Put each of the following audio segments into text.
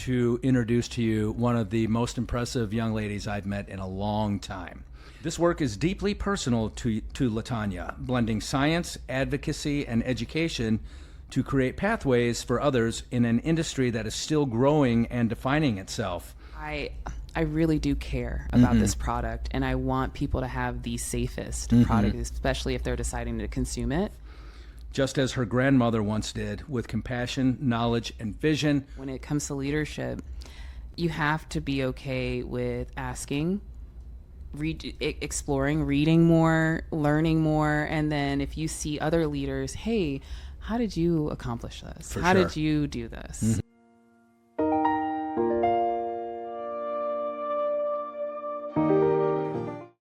to introduce to you one of the most impressive young ladies I've met in a long time. This work is deeply personal to Latana, blending science, advocacy, and education to create pathways for others in an industry that is still growing and defining itself. I really do care about this product, and I want people to have the safest product, especially if they're deciding to consume it. Just as her grandmother once did, with compassion, knowledge, and vision. When it comes to leadership, you have to be okay with asking, exploring, reading more, learning more, and then if you see other leaders, hey, how did you accomplish this? How did you do this?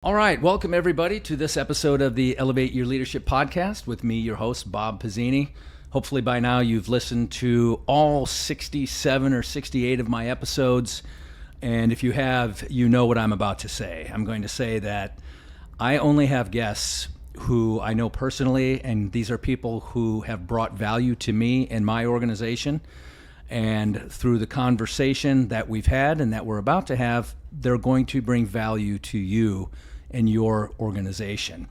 All right, welcome everybody to this episode of the Elevate Your Leadership podcast with me, your host, Bob Pizzini. Hopefully by now you've listened to all 67 or 68 of my episodes, and if you have, you know what I'm about to say. I'm going to say that I only have guests who I know personally, and these are people who have brought value to me and my organization. And through the conversation that we've had and that we're about to have, they're going to bring value to you and your organization.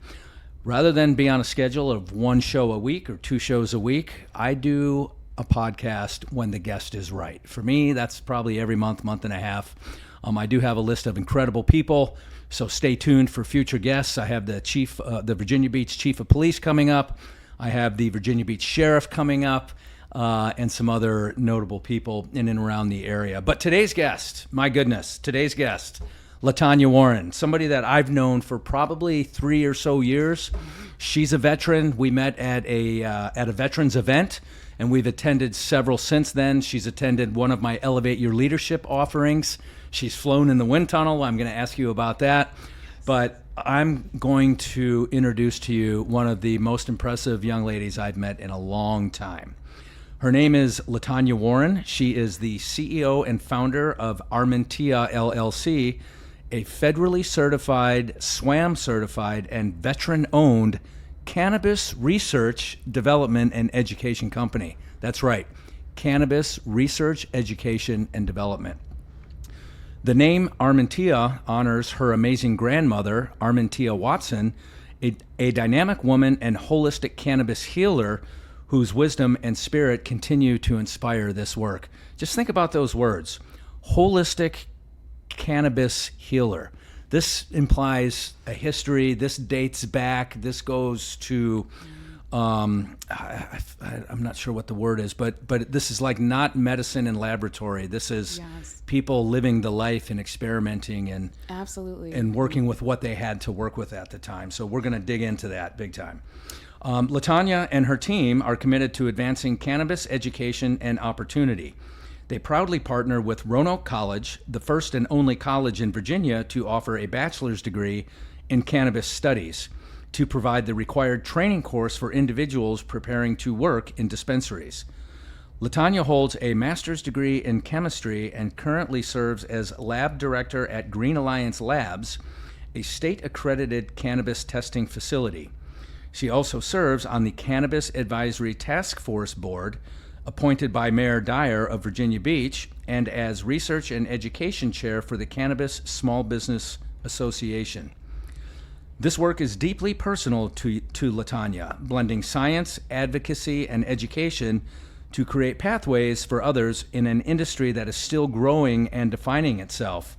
Rather than be on a schedule of one show a week or two shows a week, I do a podcast when the guest is right. For me, that's probably every month and a half. I do have a list of incredible people, so stay tuned for future guests. I have the Virginia Beach Chief of Police coming up. I have the Virginia Beach Sheriff coming up, and some other notable people in and around the area. But today's guest, my goodness, Latana Warren, somebody that I've known for probably 3 or so years. She's a veteran. We met at a veterans event, and we've attended several since then. She's attended one of my Elevate Your Leadership offerings. She's flown in the wind tunnel. I'm going to ask you about that. But I'm going to introduce to you one of the most impressive young ladies I've met in a long time. Her name is Latana Warren. She is the CEO and founder of Armentia, LLC, a federally certified, SWAM certified, and veteran-owned cannabis research, development, and education company. That's right, Cannabis Research, Education, and Development. The name Armentia honors her amazing grandmother, Armentia Watson, a dynamic woman and holistic cannabis healer whose wisdom and spirit continue to inspire this work. Just think about those words, holistic cannabis healer. This implies a history. This dates back. This goes to, I'm not sure what the word is, but this is like not medicine and laboratory. This is people living the life and experimenting and absolutely and working with what they had to work with at the time. So we're going to dig into that big time. Latana and her team are committed to advancing cannabis education and opportunity. They proudly partner with Roanoke College, the first and only college in Virginia to offer a bachelor's degree in cannabis studies, to provide the required training course for individuals preparing to work in dispensaries. Latana holds a master's degree in chemistry and currently serves as lab director at Green Alliance Labs, a state-accredited cannabis testing facility. She also serves on the Cannabis Advisory Task Force Board, appointed by Mayor Dyer of Virginia Beach, and as Research and Education Chair for the Cannabis Small Business Association. This work is deeply personal to Latana, blending science, advocacy, and education to create pathways for others in an industry that is still growing and defining itself,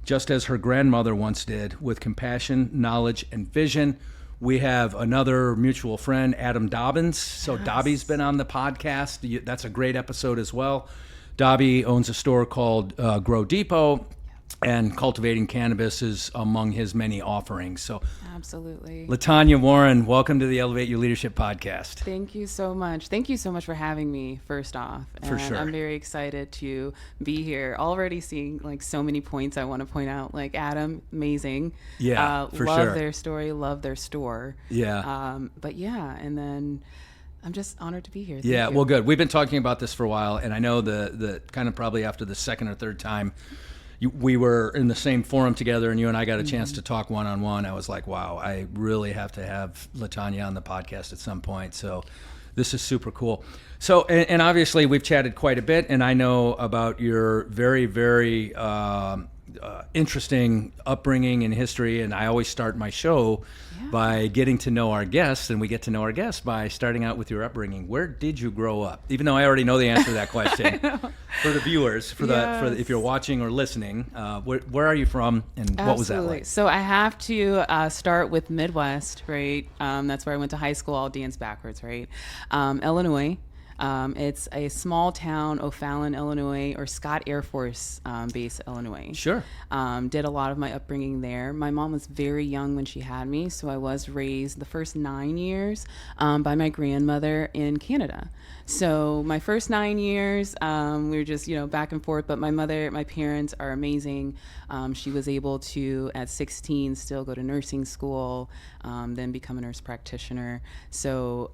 just as her grandmother once did, with compassion, knowledge, and vision. We have another mutual friend, Adam Dobbins. So yes. Dobby's been on the podcast. That's a great episode as well. Dobby owns a store called Grow Depot, and cultivating cannabis is among his many offerings. So, absolutely. Latana Warren, welcome to the Elevate Your Leadership podcast. Thank you so much. Thank you so much for having me, first off. For sure. I'm very excited to be here. Already seeing like so many points I want to point out. Like Adam, amazing. Yeah, for love sure. Their story, love their store. Yeah. But yeah, and then I'm just honored to be here. Thank you. Well, good. We've been talking about this for a while, and I know the kind of probably after the second or third time we were in the same forum together, and you and I got a chance to talk one-on-one. I was like, wow, I really have to have Latana on the podcast at some point. So This is super cool. So, and obviously we've chatted quite a bit, and I know about your very, very interesting upbringing and history, and I always start my show by getting to know our guests, and we get to know our guests by starting out with your upbringing. Where did you grow up? Even though I already know the answer to that question. For the viewers, for the if you're watching or listening, where are you from, and what was that like? So I have to start with Midwest, right? That's where I went to high school. I'll dance backwards, right? Illinois. It's a small town, O'Fallon, Illinois, or Scott Air Force Base, Illinois. Sure. Did a lot of my upbringing there. My mom was very young when she had me, so I was raised the first 9 years by my grandmother in Canada. So my first 9 years, we were just, back and forth. But my parents are amazing. She was able to, at 16, still go to nursing school, then become a nurse practitioner. So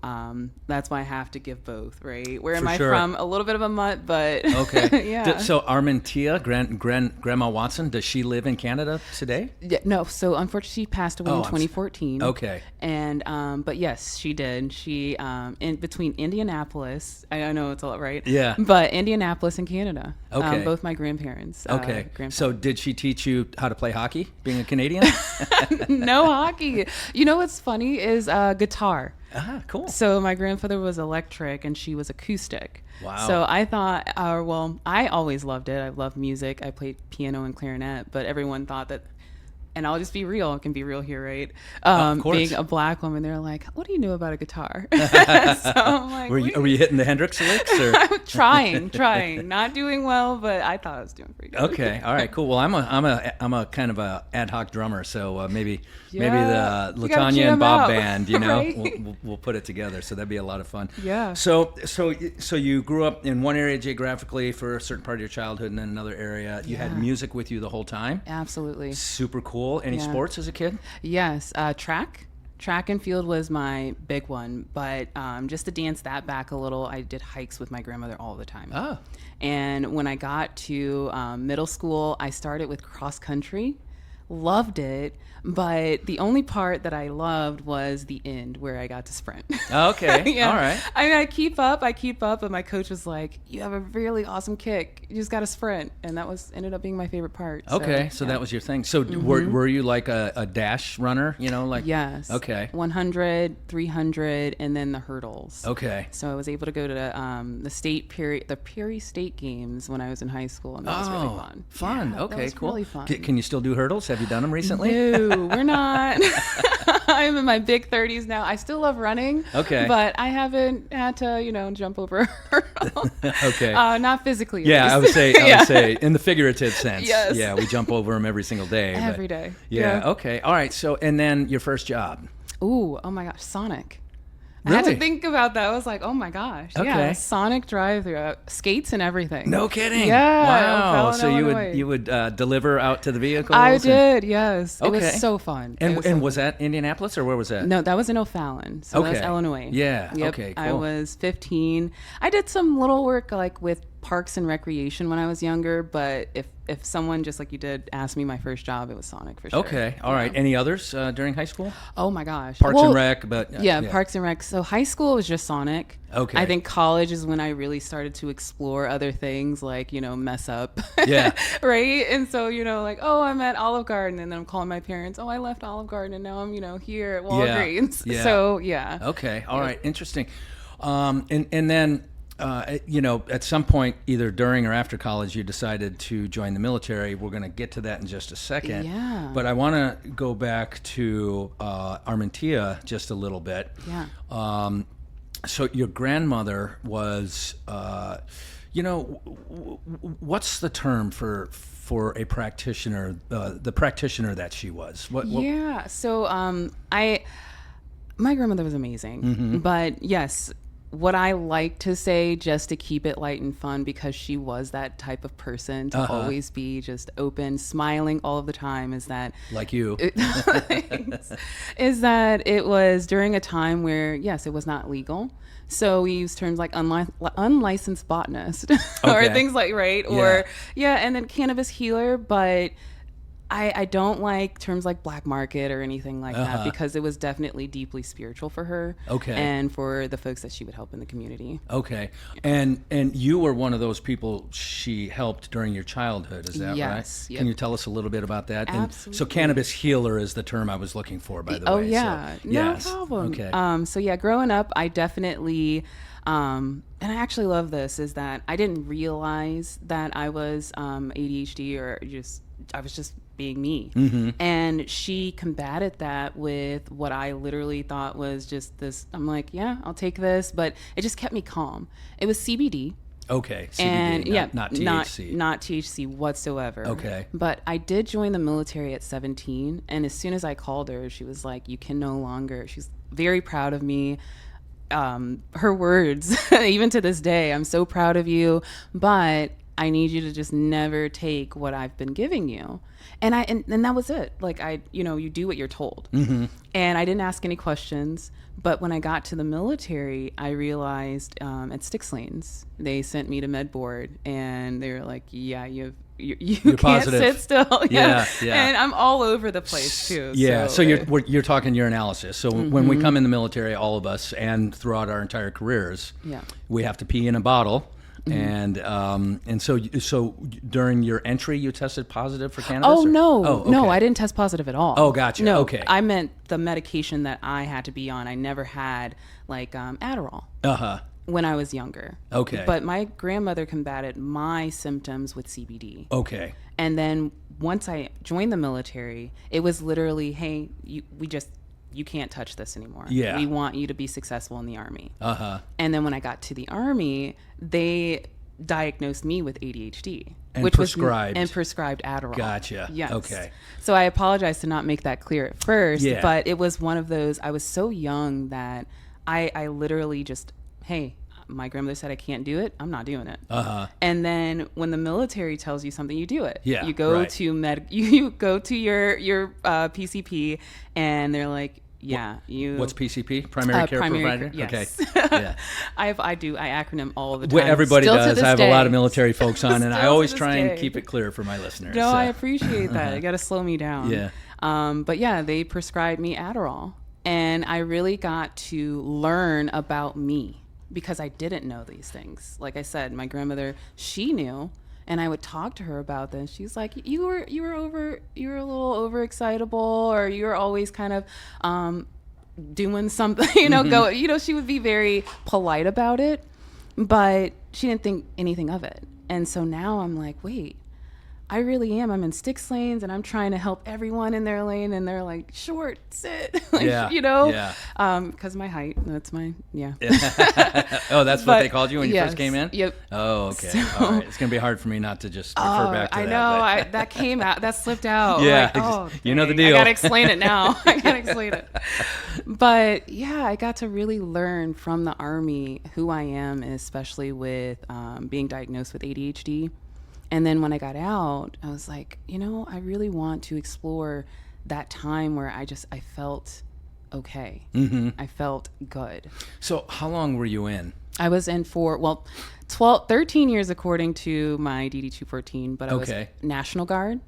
that's why I have to give both, right? Where am I from? A little bit of a mutt, but okay. Yeah. So Armentia, Grandma Watson, does she live in Canada today? Yeah, no. So unfortunately, she passed away in 2014. Okay. And but yes, she did. She in between Indianapolis. I know it's a lot, right? Yeah. But Indianapolis and Canada. Okay. Both my grandparents. Okay. So did she teach you how to play hockey, being a Canadian? No hockey. You know what's funny is guitar. Ah, cool. So my grandfather was electric and she was acoustic. Wow. So I thought, I always loved it. I love music. I played piano and clarinet, but everyone thought that, and I'll just be real. I can be real here, right? Of course. Being a black woman, they're like, "What do you know about a guitar?" So I'm like, were you hitting the Hendrix licks? Or? I'm trying, not doing well, but I thought I was doing pretty good. Okay, all right, cool. Well, I'm a kind of a ad hoc drummer, so maybe the Latana and Bob band, Right? we'll put it together. So that'd be a lot of fun. Yeah. So you grew up in one area geographically for a certain part of your childhood, and then another area. You had music with you the whole time. Absolutely. Super cool. Any sports as a kid? Yes, track and field was my big one, but just to dance that back a little, I did hikes with my grandmother all the time. Oh. And when I got to middle school, I started with cross country. Loved it, but the only part that I loved was the end where I got to sprint. Okay. Yeah. All right. I mean, I keep up, but my coach was like, "You have a really awesome kick. You just got to sprint," and that ended up being my favorite part. Okay, so that was your thing. So were you like a dash runner? Yes. Okay. 100, 300, and then the hurdles. Okay. So I was able to go to the Peary State Games when I was in high school, and that was really fun. Fun. Yeah, Okay. that was Cool. Really fun. Can you still do hurdles? Have you done them recently? No, we're not. I'm in my big 30s now. I still love running. Okay. But I haven't had to, jump over a hurdle. Okay. Not physically. Yeah, I would say in the figurative sense. Yes. Yeah, we jump over them every single day. Every day. Yeah. Okay. All right. So, and then your first job. Ooh, oh my gosh, Sonic. Really? I had to think about that. I was like, oh my gosh. Okay. Yeah, Sonic drive-through, skates and everything. No kidding. Yeah. Wow. So Illinois. you would deliver out to the vehicles? I did, yes. Okay. It was so fun. And was that Indianapolis or where was that? No, that was in O'Fallon. So that was Illinois. Yeah. Yep. Okay, cool. I was 15. I did some little work like with parks and recreation when I was younger, but if someone just like you did asked me my first job, it was Sonic for sure. Okay. All right. Any others during high school? Oh my gosh. Parks and Rec, but yeah, Parks and Rec. So high school was just Sonic. Okay. I think college is when I really started to explore other things like, mess up. Yeah. Right? And so, like, oh, I'm at Olive Garden, and then I'm calling my parents, oh, I left Olive Garden and now I'm, here at Walgreens. Yeah. So, yeah. Okay. All right. Interesting. And then at some point, either during or after college, you decided to join the military. We're going to get to that in just a second. Yeah. But I want to go back to Armentia just a little bit. Yeah. So your grandmother was, what's the term for a practitioner, the practitioner that she was? Yeah. So my grandmother was amazing. But yes, what I like to say, just to keep it light and fun, because she was that type of person to always be just open, smiling all of the time, is that like you is that it was during a time where, yes, it was not legal. So we use terms like unlicensed botanist or things like, right? Or, and then cannabis healer. But I don't like terms like black market or anything like that, because it was definitely deeply spiritual for her. Okay. And for the folks that she would help in the community. Okay. And you were one of those people she helped during your childhood, is that Yes. right? Yep. Can you tell us a little bit about that? Absolutely. And so cannabis healer is the term I was looking for, by the Oh, way. yeah. So, No yes. problem. Okay. So yeah, growing up, I definitely, and I actually love this, is that I didn't realize that I was ADHD, or I was just being me. Mm-hmm. And she combated that with what I literally thought was just this. I'm like, yeah, I'll take this, but it just kept me calm. It was CBD. Okay. CBD, And not THC. not THC whatsoever. Okay. But I did join the military at 17, and as soon as I called her, she was like, "You can no longer." She's very proud of me. Her words, even to this day, "I'm so proud of you, but I need you to just never take what I've been giving you." And that was it. Like, you do what you're told. Mm-hmm. And I didn't ask any questions. But when I got to the military, I realized at Six Lanes, they sent me to med board, and they were like, "Yeah, you can't positive. sit still." Yeah. And I'm all over the place too. Yeah, so you're talking urinalysis. So when we come in the military, all of us, and throughout our entire careers, we have to pee in a bottle. And so during your entry, you tested positive for cannabis? Oh, no. Oh, okay. No, I didn't test positive at all. Oh, gotcha. No, Okay. I meant the medication that I had to be on. I never had like Adderall when I was younger. Okay. But my grandmother combated my symptoms with CBD. Okay. And then once I joined the military, it was literally, "Hey, you can't touch this anymore. Yeah. We want you to be successful in the Army." And then when I got to the Army, they diagnosed me with ADHD. And prescribed Adderall. Gotcha. Yes. Okay. So I apologize to not make that clear at first, Yeah. but it was one of those, I was so young that I literally just, hey, my grandmother said I can't do it, I'm not doing it. And then when the military tells you something, you do it. Yeah, You go right. to you go to your PCP, and they're like, yeah, what's PCP? Primary care provider? Yes. Okay. Yeah. I acronym all the time. Well, everybody Still to does. this I have day. a lot of military folks on, and I Still to always this try and day. keep it clear for my listeners. No, so. I appreciate that. You got to slow me down. Yeah. But yeah, they prescribed me Adderall, and I really got to learn about me because I didn't know these things. Like I said, my grandmother, she knew, and I would talk to her about this. She's like, you were a little overexcitable, or you were always kind of doing something, she would be very polite about it, but she didn't think anything of it. And so now I'm like, wait, I really am. I'm in 6 lanes, and I'm trying to help everyone in their lane, and they're like, short, sit, because my height, that's my, Oh, that's what they called you when you first came in? Yep. Oh, okay. So, all right. It's going to be hard for me not to just refer back to that. I know. but- That came out. That slipped out. Yeah, Like, you know the dang, deal. I got to explain it now. But yeah, I got to really learn from the Army who I am, especially with being diagnosed with ADHD. And then when I got out, I was like, I really want to explore that time where I felt okay. Mm-hmm. I felt good. So how long were you in? I was in for, 13 years according to my DD 214, but I was National Guard.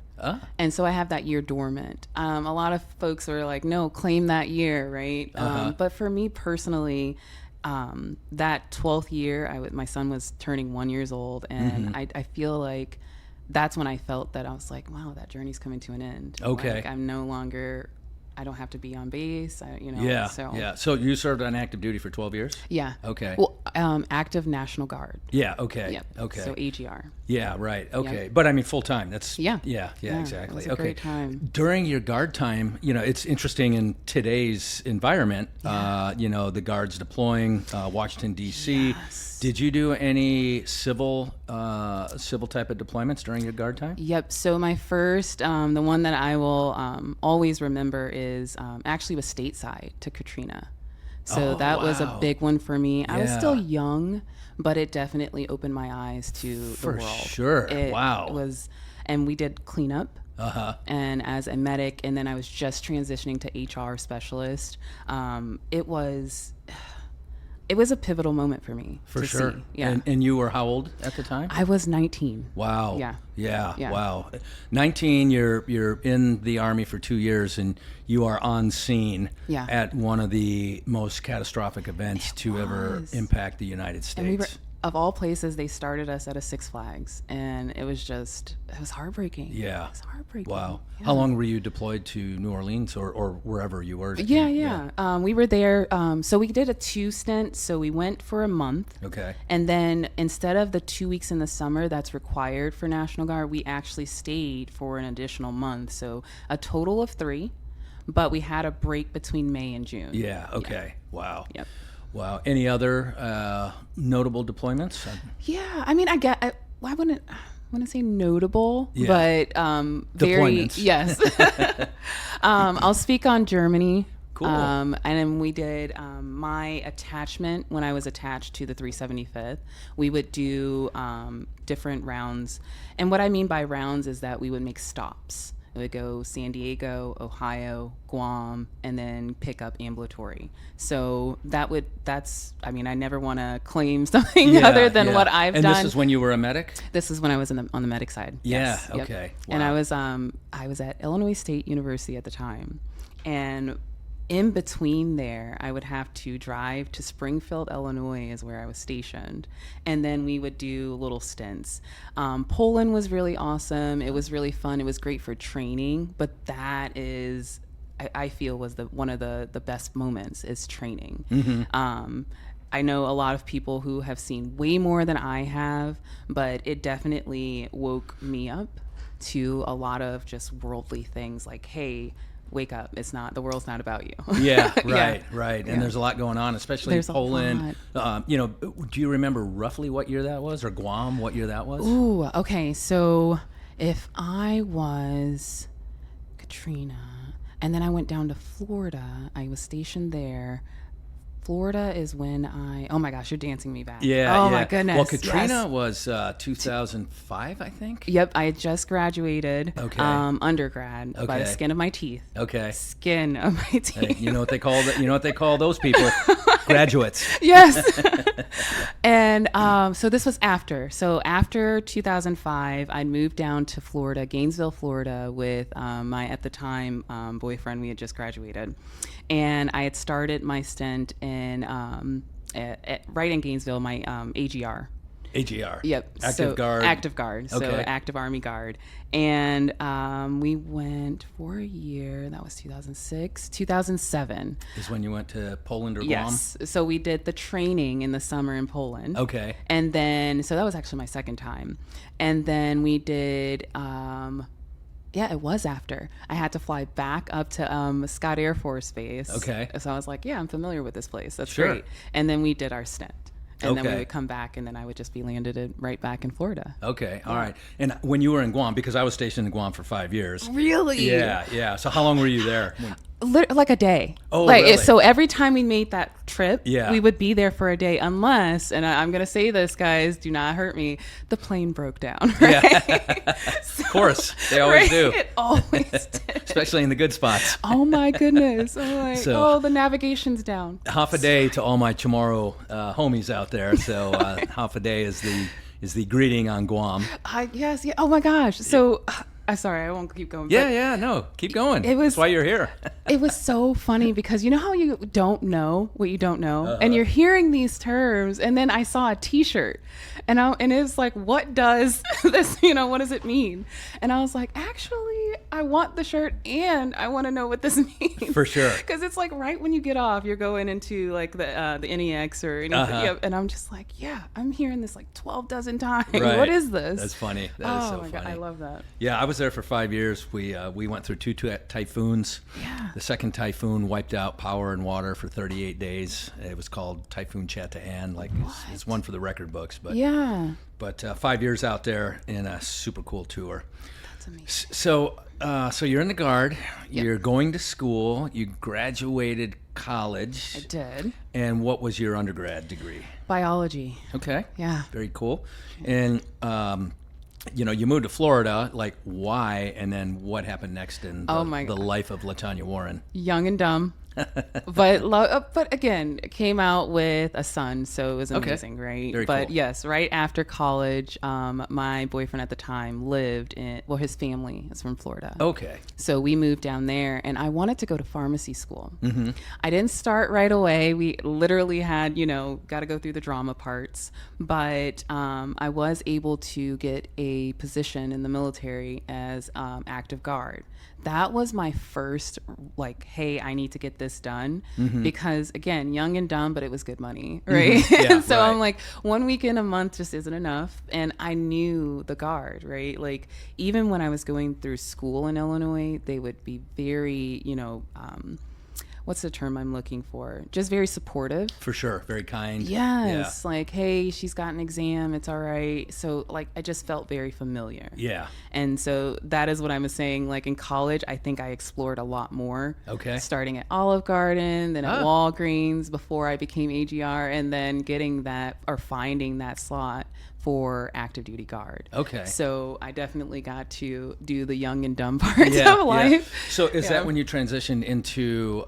And so I have that year dormant. A lot of folks are like, no, claim that year, right? But for me personally, that 12th year, my son was turning 1 year old, and I feel like that's when I felt that I was like, wow, that journey's coming to an end. Okay. Like, I'm no longer, I don't have to be on base. Yeah. So. Yeah. So you served on active duty for 12 years? Yeah. Okay. Well, active National Guard. Yeah. Okay. Yep. Okay. So AGR. Yeah. Right. Okay. Yep. But I mean, full time. That's Yeah. Yeah. Exactly. It was a okay. great time. During your guard time, it's interesting in today's environment. The guards deploying, Washington D.C. Yes. Did you do any civil type of deployments during your guard time? Yep. So my first, the one that I will always remember is actually was stateside to Katrina. So that was a big one for me. I was still young, but it definitely opened my eyes to the world. For sure. It Wow. was, and we did cleanup. And as a medic, and then I was just transitioning to HR specialist. it was a pivotal moment for me. For to sure. See. Yeah. And you were how old at the time? I was 19. Wow. Yeah. Yeah. Wow. 19, you're in the Army for 2 years, and you are on scene at one of the most catastrophic events to ever impact the United States. And we were, of all places, they started us at a Six Flags, and it was heartbreaking. Yeah. It was heartbreaking. Wow. Yeah. How long were you deployed to New Orleans or wherever you were? Yeah. We were there. So we did a 2 stint. So we went for a month. Okay. And then instead of the 2 weeks in the summer that's required for National Guard, we actually stayed for an additional month. So a total of 3, but we had a break between May and June. Yeah. Okay. Yeah. Wow. Yep. Wow. Any other notable deployments? Yeah. I mean, I wouldn't say notable, but very, yes. I'll speak on Germany. Cool. And then we did my attachment when I was attached to the 375th. We would do different rounds. And what I mean by rounds is that we would make stops. It would go San Diego, Ohio, Guam, and then pick up ambulatory. So I never want to claim something other than what I've done. And this is when you were a medic? This is when I was on the medic side. Yeah, yes. okay. Yep. Wow. And I was at Illinois State University at the time. And in between there, I would have to drive to Springfield, Illinois is where I was stationed. And then we would do little stints. Poland was really awesome. It was really fun. It was great for training, but that is, I feel, was one of the best moments is training. Mm-hmm. I know a lot of people who have seen way more than I have, but it definitely woke me up to a lot of just worldly things like, hey, wake up. The world's not about you. Yeah, right. And there's a lot going on, especially in Poland. Do you remember roughly what year that was, or Guam, what year that was? Ooh, okay. So if I was Katrina, and then I went down to Florida, I was stationed there. Florida is when oh my gosh, you're dancing me back. Yeah. Oh my goodness. Well, Katrina was 2005, I think. Yep, I had just graduated. Okay. Undergrad by the skin of my teeth. Okay. Skin of my teeth. Hey, you know what they call those people? Graduates. Yes. And so this was after. So after 2005, I moved down to Florida, Gainesville, Florida, with my at the time boyfriend. We had just graduated, and I had started my stint in right in Gainesville, my AGR. AGR. Yep. Active Guard. Active Guard. So Okay. Active Army Guard. And we went for a year. That was 2006. 2007. Is when you went to Poland or Guam? Yes. So we did the training in the summer in Poland. Okay. And then, so that was actually my second time. And then we did, it was after. I had to fly back up to Scott Air Force Base. Okay. So I was like, I'm familiar with this place. That's Sure. great. And then we did our stint. And then we Okay. would come back, and then I would just be landed right back in Florida. Okay. All right. And when you were in Guam, because I was stationed in Guam for 5 years. Really? Yeah. So how long were you there? Like a day. Oh, really? So every time we made that trip, Yeah. we would be there for a day, unless, and I'm going to say this, guys, do not hurt me, the plane broke down. Right? Yeah. Of course. They always do. It always did. Especially in the good spots. Oh my goodness. I'm like, So- the navigation's down. Half a day to all my Chamorro homies out there. So half a day is the greeting on Guam. Yes. Yeah. Oh my gosh. So, I'm sorry, I won't keep going. but No, keep going. It was- That's why you're here. It was so funny because you know how you don't know what you don't know, and you're hearing these terms, and then I saw a T-shirt, and it was like, what does this? What does it mean? And I was like, actually, I want the shirt, and I want to know what this means. For sure. Because it's like right when you get off, you're going into like the NEX or anything, and I'm just like, I'm hearing this like 12 dozen times. Right. What is this? That's funny. That is so my funny. God, I love that. Yeah, I was there for 5 years. We went through two typhoons. Yeah. The second typhoon wiped out power and water for 38 days. It was called Typhoon Chatahan. Like it's one for the record books. But Yeah. But 5 years out there in a super cool tour. That's amazing. So you're in the Guard. Yep. You're going to school. You graduated college. I did. And what was your undergrad degree? Biology. Okay. Yeah. Very cool. And you moved to Florida. Like, why? And then what happened next in the life of Latanya Warren? Young and dumb. but again, came out with a son, so it was Okay. amazing, right? Very But cool. yes, right after college, my boyfriend at the time lived in, well, his family is from Florida. Okay. So we moved down there, and I wanted to go to pharmacy school. I didn't start right away. We literally had, got to go through the drama parts. But I was able to get a position in the military as active guard. That was my first, like, hey, I need to get this done. Because, again, young and dumb, but it was good money, right? Yeah, So right. I'm like, 1 weekend a month just isn't enough. And I knew the guard, right? Like, even when I was going through school in Illinois, they would be very, what's the term I'm looking for? Just very supportive. For sure. Very kind. Yes. Like, hey, she's got an exam. It's all right. So, like, I just felt very familiar. Yeah. And so that is what I was saying. Like, in college, I think I explored a lot more. Okay. Starting at Olive Garden, then at Walgreens before I became AGR, and then getting that or finding that slot for active duty guard. Okay. So I definitely got to do the young and dumb parts of life. So is that when you transitioned into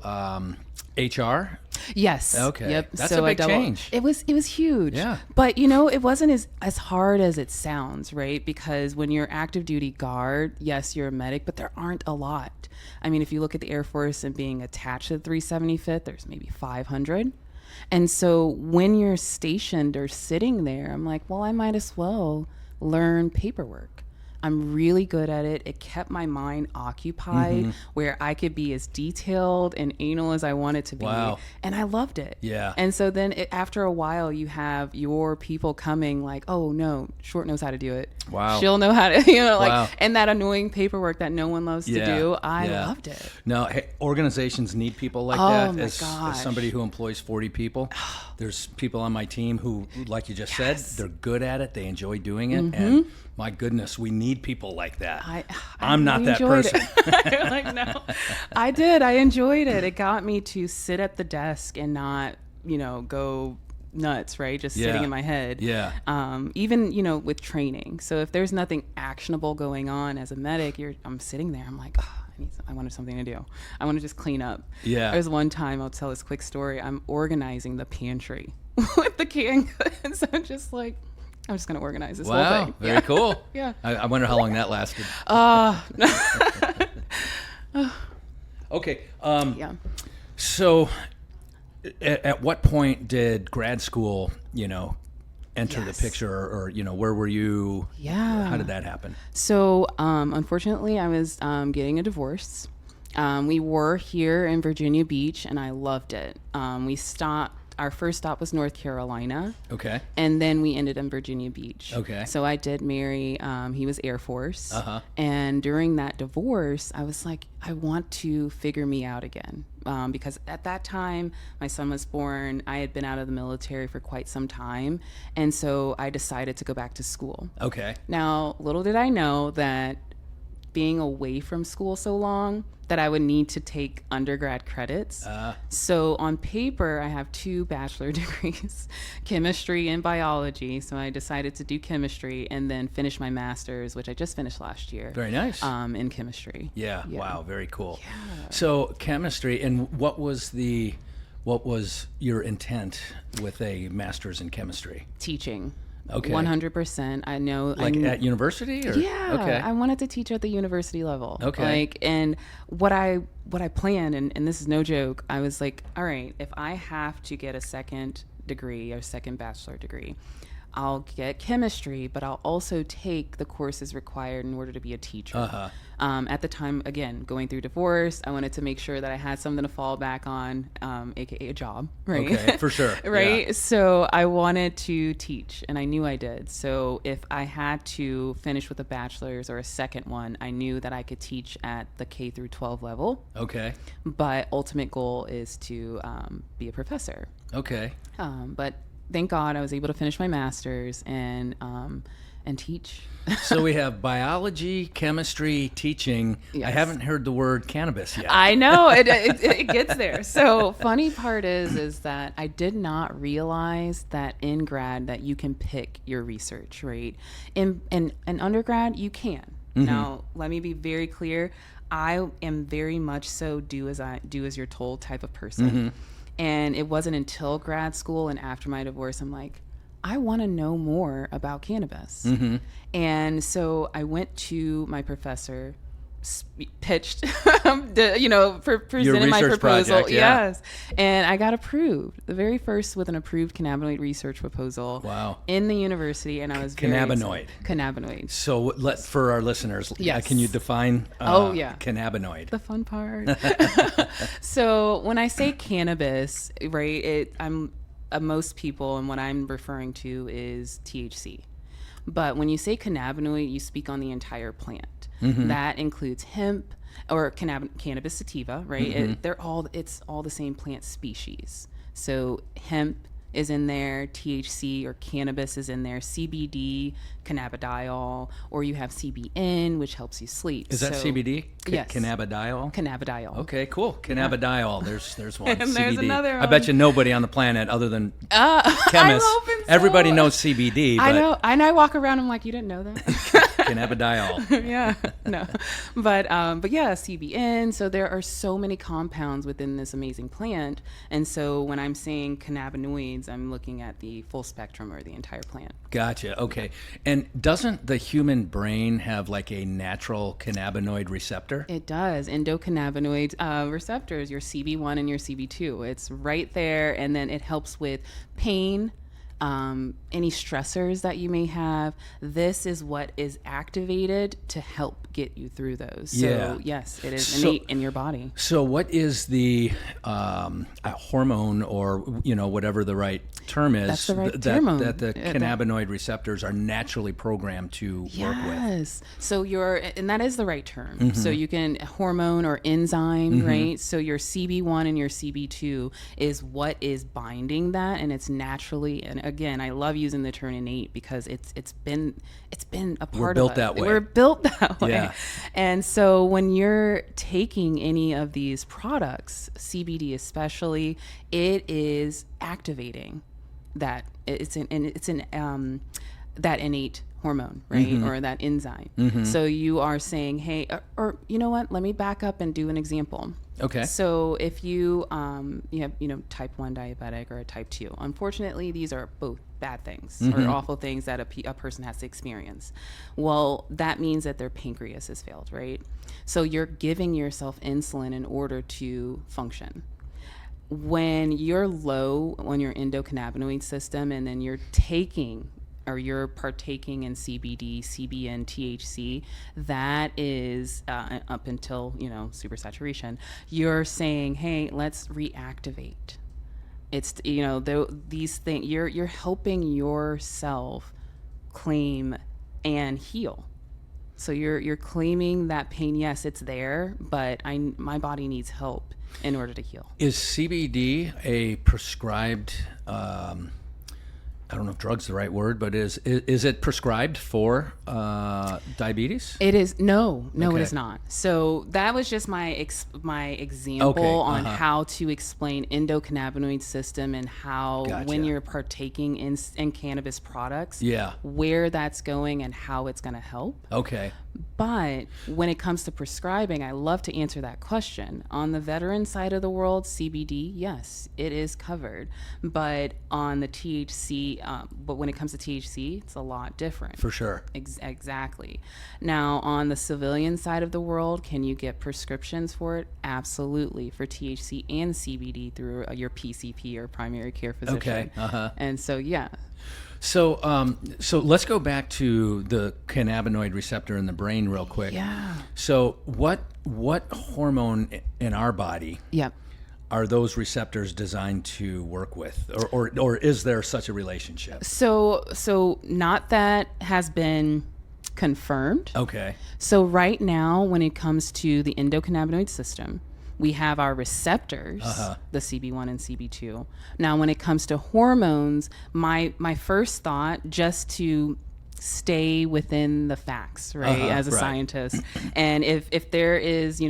HR? Yes. Okay. Yep. That's so a big change. It was huge. Yeah. But it wasn't as hard as it sounds, right? Because when you're active duty guard, yes, you're a medic, but there aren't a lot. I mean, if you look at the Air Force and being attached to the 375th, there's maybe 500. And so when you're stationed or sitting there, I'm like, well, I might as well learn paperwork. I'm really good at it. It kept my mind occupied where I could be as detailed and anal as I wanted to be. Wow. And I loved it. Yeah. And so then after a while, you have your people coming like, oh, no, Short knows how to do it. Wow. She'll know how to, Wow. and that annoying paperwork that no one loves to do. I loved it. No, hey, organizations need people like Oh, that. my As gosh. somebody who employs 40 people, there's people on my team who, like you just said, they're good at it. They enjoy doing it. And my goodness, we need people like that. I'm not that enjoyed person. It. Like, no, I did. I enjoyed it. It got me to sit at the desk and not, go nuts, right? Just sitting in my head. Yeah. Even, with training. So if there's nothing actionable going on as a medic, I'm sitting there. I'm like, I wanted something to do. I want to just clean up. Yeah. There's one time, I'll tell this quick story. I'm organizing the pantry with the canned goods. I'm just like, I'm just going to organize this whole thing. Very cool. Yeah. I wonder how long that lasted. Okay. Yeah. So at what point did grad school, enter the Yes. picture or, where were you? Yeah. How did that happen? So, unfortunately, I was getting a divorce. We were here in Virginia Beach, and I loved it. Our first stop was North Carolina. Okay. And then we ended in Virginia Beach. Okay. So I did marry, he was Air Force. Uh-huh. And during that divorce, I was like, I want to figure me out again. Because at that time, my son was born. I had been out of the military for quite some time. And so I decided to go back to school. Okay. Now, little did I know that being away from school so long, that I would need to take undergrad credits. So on paper, I have 2 bachelor degrees, chemistry and biology. So I decided to do chemistry and then finish my master's, which I just finished last year. Very nice. In chemistry. Yeah. Wow. Very cool. Yeah. So chemistry, and what was your intent with a master's in chemistry? Teaching. Okay. 100%. I know. Like at university? Or? Yeah. Okay. I wanted to teach at the university level. Okay. And what I planned, and this is no joke, I was like, all right, if I have to get a second degree or second bachelor degree, I'll get chemistry, but I'll also take the courses required in order to be a teacher. Uh-huh. At the time, again, going through divorce, I wanted to make sure that I had something to fall back on, aka a job, right? Okay, for sure. Right? Yeah. So I wanted to teach, and I knew I did. So if I had to finish with a bachelor's or a second one, I knew that I could teach at the K through 12 level. Okay. But ultimate goal is to be a professor. Okay. But thank God I was able to finish my master's and teach. So we have biology, chemistry, teaching. Yes. I haven't heard the word cannabis yet. I know it gets there. So funny part is that I did not realize that in grad that you can pick your research, right? In undergrad you can. Now let me be very clear. I am very much so do as you're told type of person. And it wasn't until grad school and after my divorce, I'm like, I want to know more about cannabis. And so I went to my professor, pitched, presented my proposal. Project, yeah. Yes. And I got approved. The very first with an approved cannabinoid research proposal. Wow. In the university. And I was cannabinoid. Cannabinoid. So for our listeners, yes. Can you define cannabinoid? The fun part. So when I say cannabis, right, most people, and what I'm referring to is THC. But when you say cannabinoid, you speak on the entire plant. That includes hemp or cannabis sativa, right? It's all the same plant species. So hemp is in there, THC or cannabis is in there, CBD, cannabidiol, or you have CBN, which helps you sleep. Is that CBD? Yes. Cannabidiol? Cannabidiol. Okay, cool. Cannabidiol. There's one. And CBD. there's another one. I bet you nobody on the planet other than chemists. I'm hoping so. Everybody knows CBD. But I know. And I walk around, I'm like, you didn't know that? Cannabidiol. Yeah, no. But yeah, CBN. So there are so many compounds within this amazing plant. And so when I'm saying cannabinoids, I'm looking at the full spectrum or the entire plant. Gotcha. Okay. And doesn't the human brain have like a natural cannabinoid receptor? It does. Endocannabinoid receptors, your CB1 and your CB2. It's right there. And then it helps with pain, any stressors that you may have. This is what is activated to help get you through those. So yes, it is innate in your body. So what is the hormone, or whatever the right term is, that's the right term, that the cannabinoid receptors are naturally programmed to work with? Yes. So and that is the right term. So you can hormone or enzyme, right? So your CB1 and your CB2 is what is binding that, and it's naturally. And again, I love using the term innate because it's been a part of us. We're built that way. Yeah. And so when you're taking any of these products, CBD especially, it is activating that. It's that innate hormone, right? Or that enzyme. So you are saying, hey, or you know what? Let me back up and do an example. Okay. So if you have type 1 diabetic or a type 2, unfortunately these are both bad things or awful things that a person has to experience. Well, that means that their pancreas has failed, right? So you're giving yourself insulin in order to function. When you're low on your endocannabinoid system and then you're partaking in CBD, CBN, THC, that is up until, supersaturation, you're saying, hey, let's reactivate. It's, these things, you're helping yourself claim and heal. So you're claiming that pain, yes, it's there, but my body needs help in order to heal. Is CBD a prescribed I don't know if drug's the right word, but is it prescribed for diabetes? It is. No, Okay. It is not. So that was just my example on how to explain endocannabinoid system and how when you're partaking in cannabis products, where that's going and how it's going to help. Okay. But when it comes to prescribing, I love to answer that question. On the veteran side of the world, CBD, yes, it is covered. But on the THC, but when it comes to THC, it's a lot different. For sure. Exactly. Now, on the civilian side of the world, can you get prescriptions for it? Absolutely, for THC and CBD through your PCP or primary care physician. Okay. And so, yeah. So let's go back to the cannabinoid receptor in the brain real quick. Yeah. So what hormone in our body are those receptors designed to work with, or is there such a relationship? So not that has been confirmed. Okay. So right now, when it comes to the endocannabinoid system, we have our receptors, the CB1 and CB2. Now, when it comes to hormones, my first thought, just to stay within the facts, right, as a scientist, and if there is,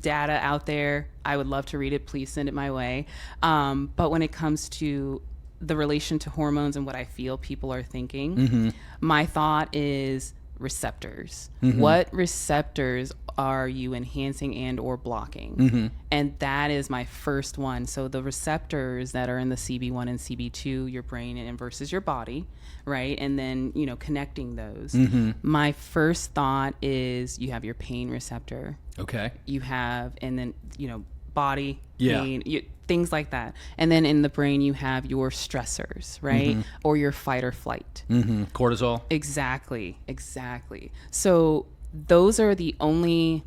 data out there, I would love to read it. Please send it my way. But when it comes to the relation to hormones and what I feel people are thinking, my thought is receptors. What receptors are you enhancing and or blocking? And that is my first one. So the receptors that are in the CB1 and CB2, your brain and versus your body, right? And then, connecting those. My first thought is you have your pain receptor. Okay. You have, and then, body, Yeah. pain, things like that. And then in the brain, you have your stressors, right? Or your fight or flight. Cortisol. Exactly. So those are the only,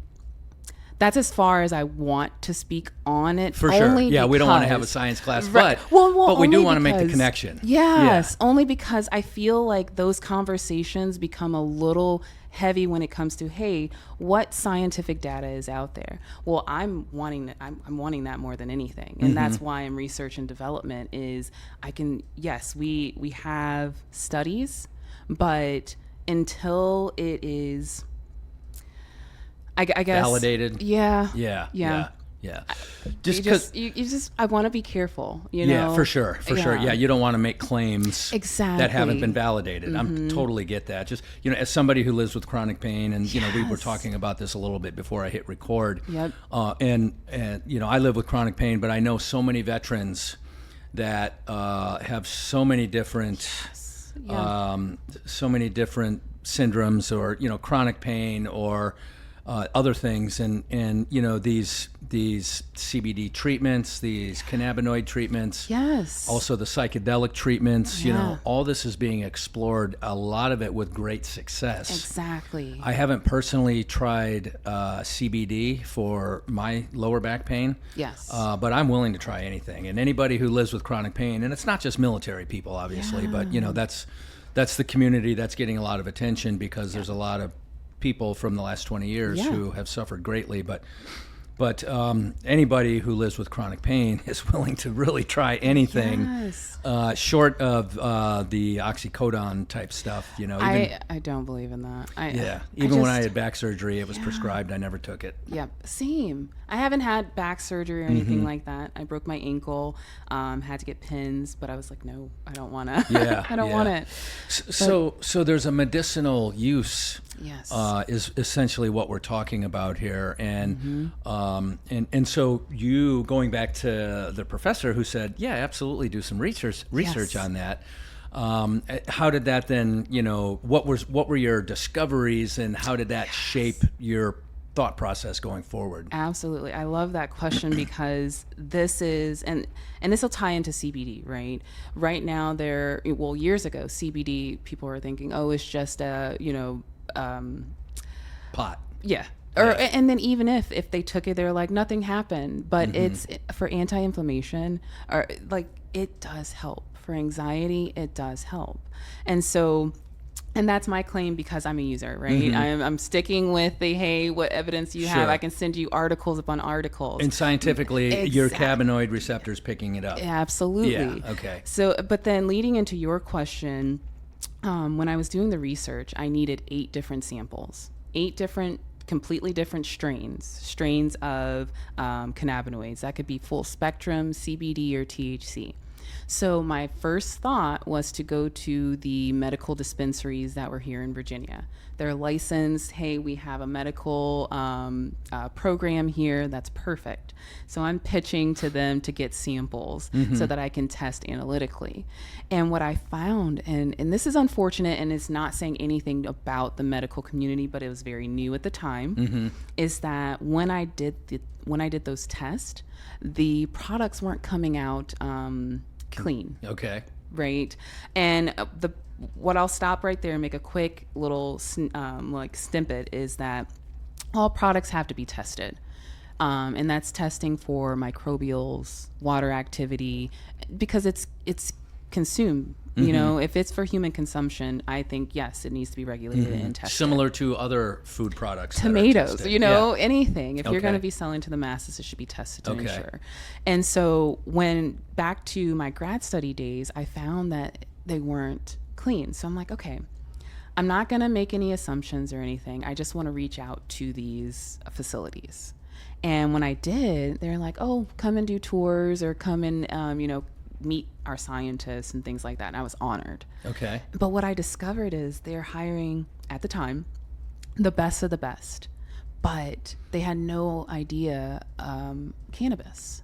that's as far as I want to speak on it. For sure. Yeah, we don't want to have a science class, but we do want to make the connection. Yes, only because I feel like those conversations become a little heavy when it comes to, hey, what scientific data is out there? Well, I'm wanting that more than anything. And that's why in research and development is we have studies, but until it is, I guess, validated. Yeah. Just because I want to be careful, Yeah, for sure. Yeah, you don't want to make claims that haven't been validated. I'm totally get that. Just as somebody who lives with chronic pain, and we were talking about this a little bit before I hit record. Yep. And I live with chronic pain, but I know so many veterans that have so many different syndromes, or chronic pain, or other things, and these CBD treatments, these cannabinoid treatments, also the psychedelic treatments, all this is being explored, a lot of it with great success. Exactly. I haven't personally tried CBD for my lower back pain, but I'm willing to try anything. And anybody who lives with chronic pain, and it's not just military people, obviously, but that's the community that's getting a lot of attention, because there's a lot of people from the last 20 years who have suffered greatly, but anybody who lives with chronic pain is willing to really try anything, short of the oxycodone type stuff. I don't believe in that. When I had back surgery, it was prescribed. I never took it. Yep, same. I haven't had back surgery or anything like that. I broke my ankle, had to get pins, but I was like, no, I don't want to. I don't want it. So there's a medicinal use. Yes. Is essentially what we're talking about here, and so you, going back to the professor who said, absolutely do some research on that. How did that then? What were your discoveries, and how did that shape your thought process going forward? Absolutely. I love that question, because this is, and this will tie into CBD, right? Right now, years ago, CBD, people were thinking, it's just pot. Yeah. And then even if they took it, they're like, nothing happened, but it's for anti-inflammation, or like, it does help for anxiety. It does help. And that's my claim, because I'm a user, right? I'm sticking with what evidence you have. I can send you articles upon articles. And scientifically, your cannabinoid receptors picking it up. Absolutely. Yeah, okay. So, but then leading into your question, when I was doing the research, I needed 8 different samples, 8 completely different strains of cannabinoids. That could be full spectrum, CBD, or THC. So my first thought was to go to the medical dispensaries that were here in Virginia. They're licensed. Hey, we have a medical program here. That's perfect. So I'm pitching to them to get samples so that I can test analytically. And what I found, and this is unfortunate, and it's not saying anything about the medical community, but it was very new at the time, is that when I did those tests, the products weren't coming out clean. Okay. Right. And what I'll stop right there and make a quick little snippet is that all products have to be tested. And that's testing for microbials, water activity, because it's consumed. If it's for human consumption, I think, yes, it needs to be regulated and tested. Similar to other food products. Tomatoes, anything. If you're going to be selling to the masses, it should be tested to ensure. And so when back to my grad study days, I found that they weren't clean. So I'm like, okay, I'm not going to make any assumptions or anything. I just want to reach out to these facilities. And when I did, they're like, oh, come and do tours, or come and, meet our scientists and things like that. And I was honored. Okay. But what I discovered is they're hiring, at the time, the best of the best. but they had no idea cannabis.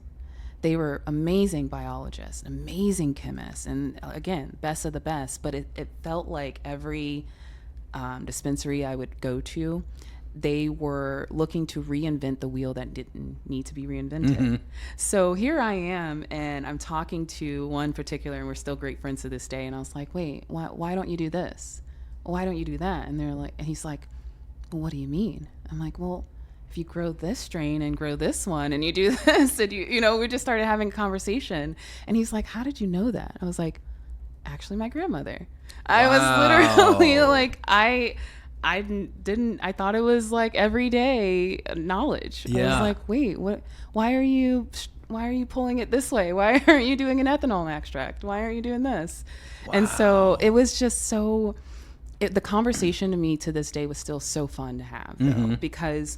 They were amazing biologists, amazing chemists, and again, best of the best. But it felt like every dispensary I would go to, they were looking to reinvent the wheel that didn't need to be reinvented. Mm-hmm. So here I am, and I'm talking to one particular, and we're still great friends to this day. And I was like, wait, why don't you do this? Why don't you do that? And they're like, and he's like, well, what do you mean? I'm like, well, if you grow this strain and grow this one and you do this, and you know, we just started having a conversation. And he's like, how did you know that? I was like, actually, my grandmother. Wow. I was literally like, I thought it was like everyday knowledge. Yeah. I was like, wait, why are you pulling it this way? Why aren't you doing an ethanol extract? Why aren't you doing this? Wow. And so it was just so, the conversation to me to this day was still so fun to have, though, because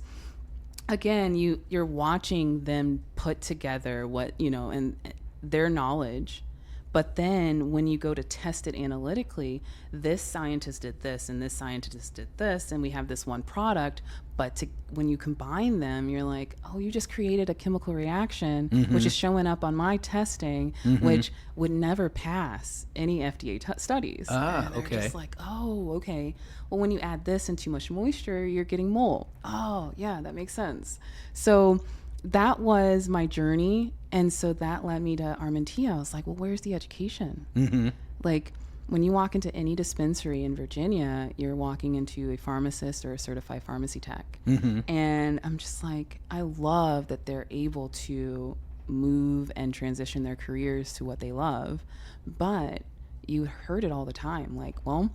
again, you're watching them put together what, you know, and their knowledge. But then when you go to test it analytically, this scientist did this and this scientist did this, and we have this one product. But when you combine them, you're like, oh, you just created a chemical reaction, which is showing up on my testing, which would never pass any FDA studies. Okay. Just like, oh, okay. Well, when you add this and too much moisture, you're getting mold. Oh, yeah, that makes sense. So that was my journey. And so that led me to Armentia. I was like, well, where's the education? Like, when you walk into any dispensary in Virginia, you're walking into a pharmacist or a certified pharmacy tech. And I'm just like, I love that they're able to move and transition their careers to what they love. But you heard it all the time. Like, well,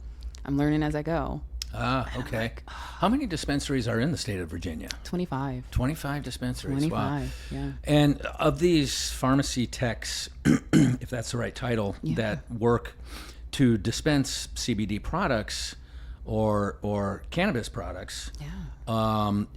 I'm learning as I go. Okay. Like, how many dispensaries are in the state of Virginia? 25. 25 dispensaries. 25, wow. Yeah. And of these pharmacy techs, if that's the right title, that work to dispense CBD products or cannabis products,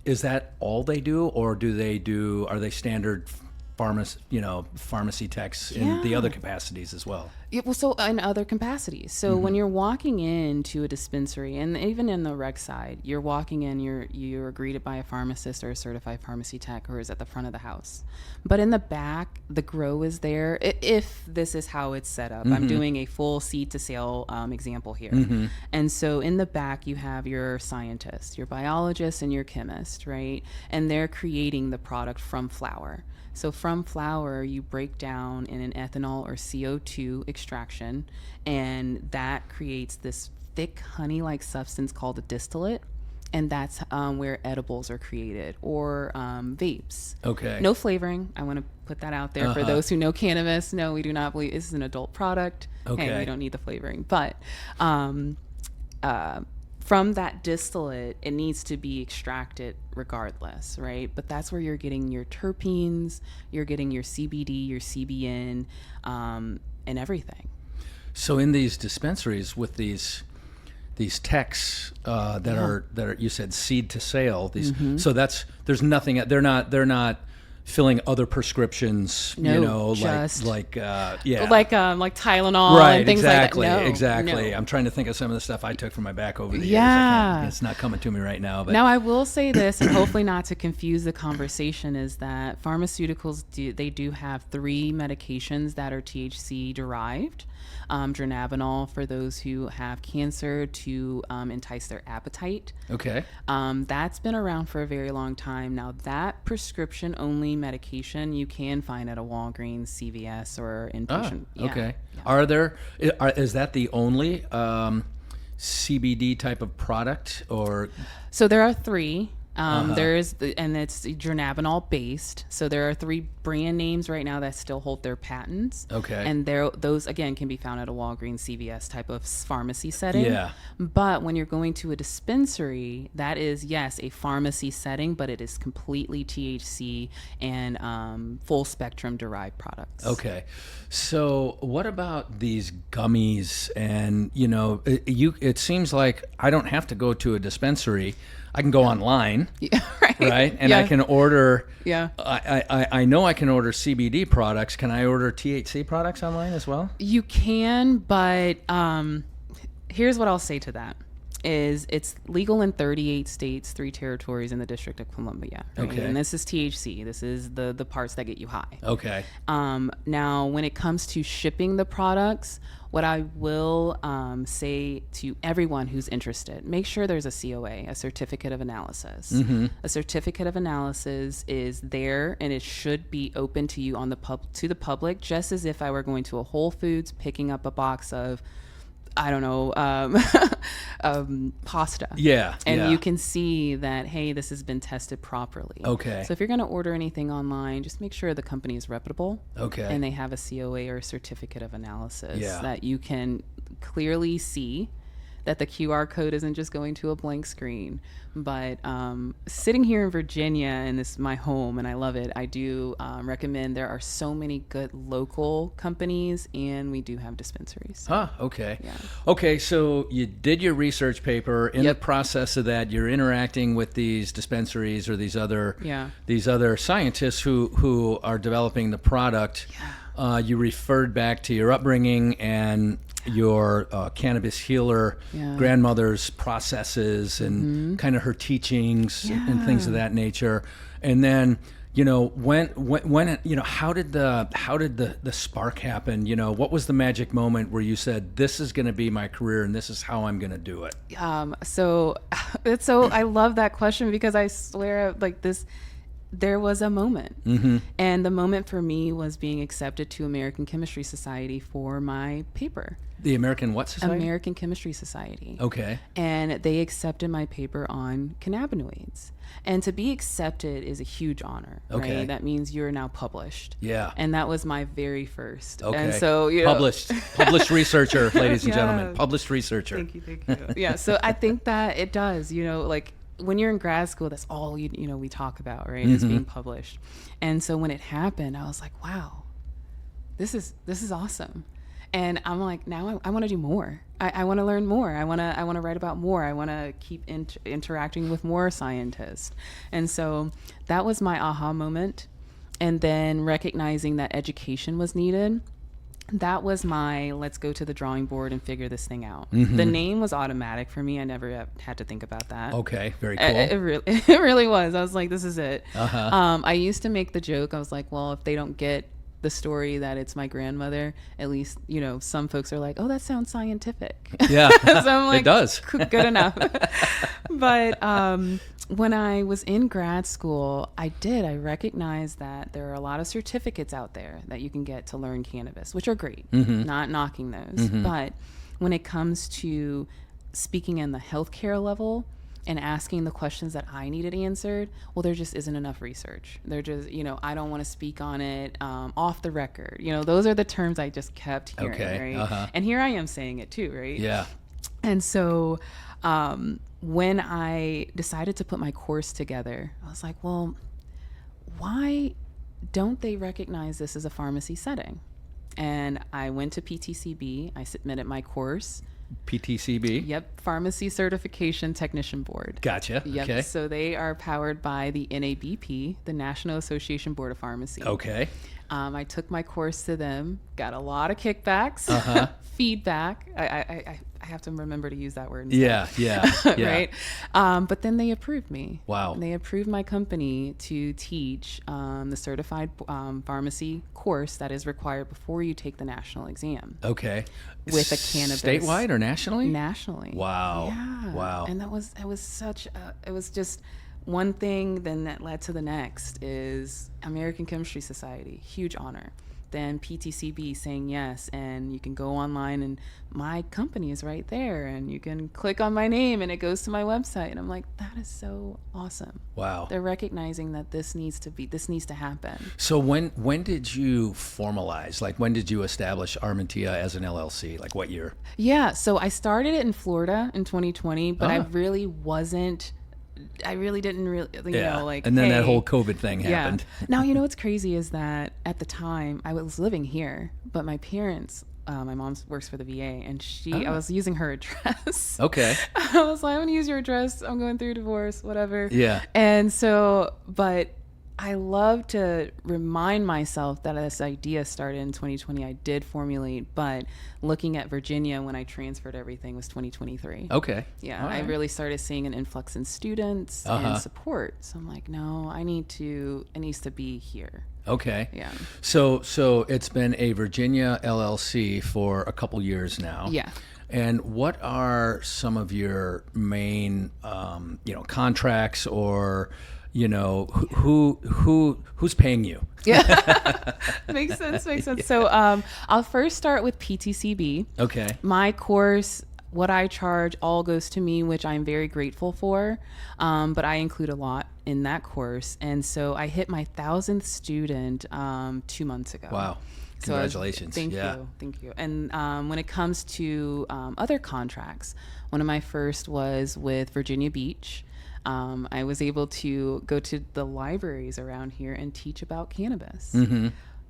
is that all they do, or are they standard pharmacy techs in the other capacities as well? Well, so in other capacities. So when you're walking into a dispensary, and even in the rec side, you're walking in, you're greeted by a pharmacist or a certified pharmacy tech who is at the front of the house. But in the back, the grow is there. If this is how it's set up, I'm doing a full seed to sale example here. And so in the back, you have your scientist, your biologist, and your chemist, right? And they're creating the product from flower. So from flower, you break down in an ethanol or CO2 extraction, and that creates this thick honey-like substance called a distillate, and that's where edibles are created, or vapes. Okay. No flavoring. I want to put that out there for those who know cannabis. No, we do not believe this is an adult product. Okay. Hey, we don't need the flavoring. But from that distillate, it needs to be extracted regardless, right? But that's where you're getting your terpenes, you're getting your CBD, your CBN, and everything. So in these dispensaries with these techs that are you said seed to sale, so there's nothing, they're not filling other prescriptions, no, like Tylenol, right, and things exactly, like that. Exactly. No. I'm trying to think of some of the stuff I took from my back over the years. It's not coming to me right now. But now I will say this, and hopefully not to confuse the conversation, is that pharmaceuticals do have 3 medications that are THC derived. Dronabinol for those who have cancer to entice their appetite. Okay. That's been around for a very long time. Now, that prescription only medication you can find at a Walgreens, CVS, or inpatient. Okay. Is that the only CBD type of product, or? So there are 3. There's and it's Dronabinol based. So there are 3 brand names right now that still hold their patents. Okay. And those again can be found at a Walgreens, CVS type of pharmacy setting. Yeah. But when you're going to a dispensary, that is, yes, a pharmacy setting, but it is completely THC and full spectrum derived products. Okay. So what about these gummies? And it seems like I don't have to go to a dispensary. I can go online, right? And I can order. Yeah. I know I can order CBD products. Can I order THC products online as well? You can, but here's what I'll say to that. is it's legal in 38 states, 3 territories in the District of Columbia. Right? Okay. And this is THC. This is the parts that get you high. Okay. Now, when it comes to shipping the products, what I will say to everyone who's interested, make sure there's a COA, a certificate of analysis. A certificate of analysis is there, and it should be open to you on to the public, just as if I were going to a Whole Foods, picking up a box of, I don't know, pasta. Yeah. And you can see that, hey, this has been tested properly. Okay. So if you're going to order anything online, just make sure the company is reputable. Okay. And they have a COA or a certificate of analysis Yeah. that you can clearly see that the QR code isn't just going to a blank screen. But sitting here in Virginia, and this is my home, and I love it, I do recommend there are so many good local companies, and we do have dispensaries. Huh, okay. Yeah. Okay, so you did your research paper. In the process of that, you're interacting with these dispensaries or these other scientists who are developing the product. Yeah. You referred back to your upbringing and your cannabis healer grandmother's processes and kind of her teachings and things of that nature. And then, when how did the spark happen? What was the magic moment where you said, this is going to be my career and this is how I'm going to do it? So I love that question, because I swear, there was a moment. And the moment for me was being accepted to American Chemistry Society for my paper. The American what society? American Chemistry Society. Okay. And they accepted my paper on cannabinoids. And to be accepted is a huge honor. Okay. Right? That means you're now published. Yeah. And that was my very first. Okay. And so, published researcher, ladies and gentlemen, published researcher. Thank you. Yeah. So I think that it does, when you're in grad school, that's all we talk about, right? Is being published. And so when it happened, I was like, wow, this is awesome. And I'm like, now I want to do more. I want to learn more. I want to write about more. I want to keep interacting with more scientists. And so that was my aha moment. And then recognizing that education was needed. That was my, let's go to the drawing board and figure this thing out. The name was automatic for me. I never had to think about that. Okay, very cool. It really was. I was like, this is it. I used to make the joke. I was like, well, if they don't get the story that it's my grandmother, at least, some folks are like, oh, that sounds scientific. Yeah, so I'm like, it does. Good enough. But when I was in grad school, I recognized that there are a lot of certificates out there that you can get to learn cannabis, which are great, not knocking those. But when it comes to speaking in the healthcare level and asking the questions that I needed answered, well, there just isn't enough research. They're just, I don't want to speak on it off the record. Those are the terms I just kept hearing, right? And here I am saying it too, right? Yeah. And so when I decided to put my course together, I was like, well, why don't they recognize this as a pharmacy setting? And I went to PTCB. I submitted my course. PTCB? Yep, Pharmacy Certification Technician Board. Gotcha. Yep. Okay. So they are powered by the NABP, the National Association Board of Pharmacy. Okay. I took my course to them, got a lot of kickbacks, feedback. I have to remember to use that word instead. Yeah. Right? But then they approved me. Wow. They approved my company to teach the certified pharmacy course that is required before you take the national exam. Okay. With a cannabis. Statewide or nationally? Nationally. Wow. Yeah. Wow. And it was just one thing then that led to the next is American Chemistry Society, huge honor. Then PTCB saying yes, and you can go online and my company is right there and you can click on my name and it goes to my website. And I'm like, that is so awesome. Wow. They're recognizing that this needs to happen. So when did you formalize? Like, when did you establish Armentia as an LLC? Like, what year? Yeah, so I started it in Florida in 2020, but I really didn't really, and then that whole COVID thing happened. Now, what's crazy is that at the time I was living here, but my parents, my mom works for the VA, and I was using her address. Okay. I was like, I'm going to use your address. I'm going through divorce, whatever. Yeah. And so, but I love to remind myself that this idea started in 2020. I did formulate, but looking at Virginia when I transferred everything was 2023. Okay. Yeah, All I right. really started seeing an influx in students and support. So I'm like, no, it needs to be here. Okay. Yeah. So it's been a Virginia LLC for a couple years now. Yeah. And what are some of your main, contracts, or, who's paying you? Yeah. Makes sense. So I'll first start with PTCB. Okay. My course, what I charge all goes to me, which I'm very grateful for. But I include a lot in that course. And so I hit my 1,000th student 2 months ago. Wow. Congratulations. Thank you. And when it comes to other contracts, one of my first was with Virginia Beach. I was able to go to the libraries around here and teach about cannabis. Mm-hmm.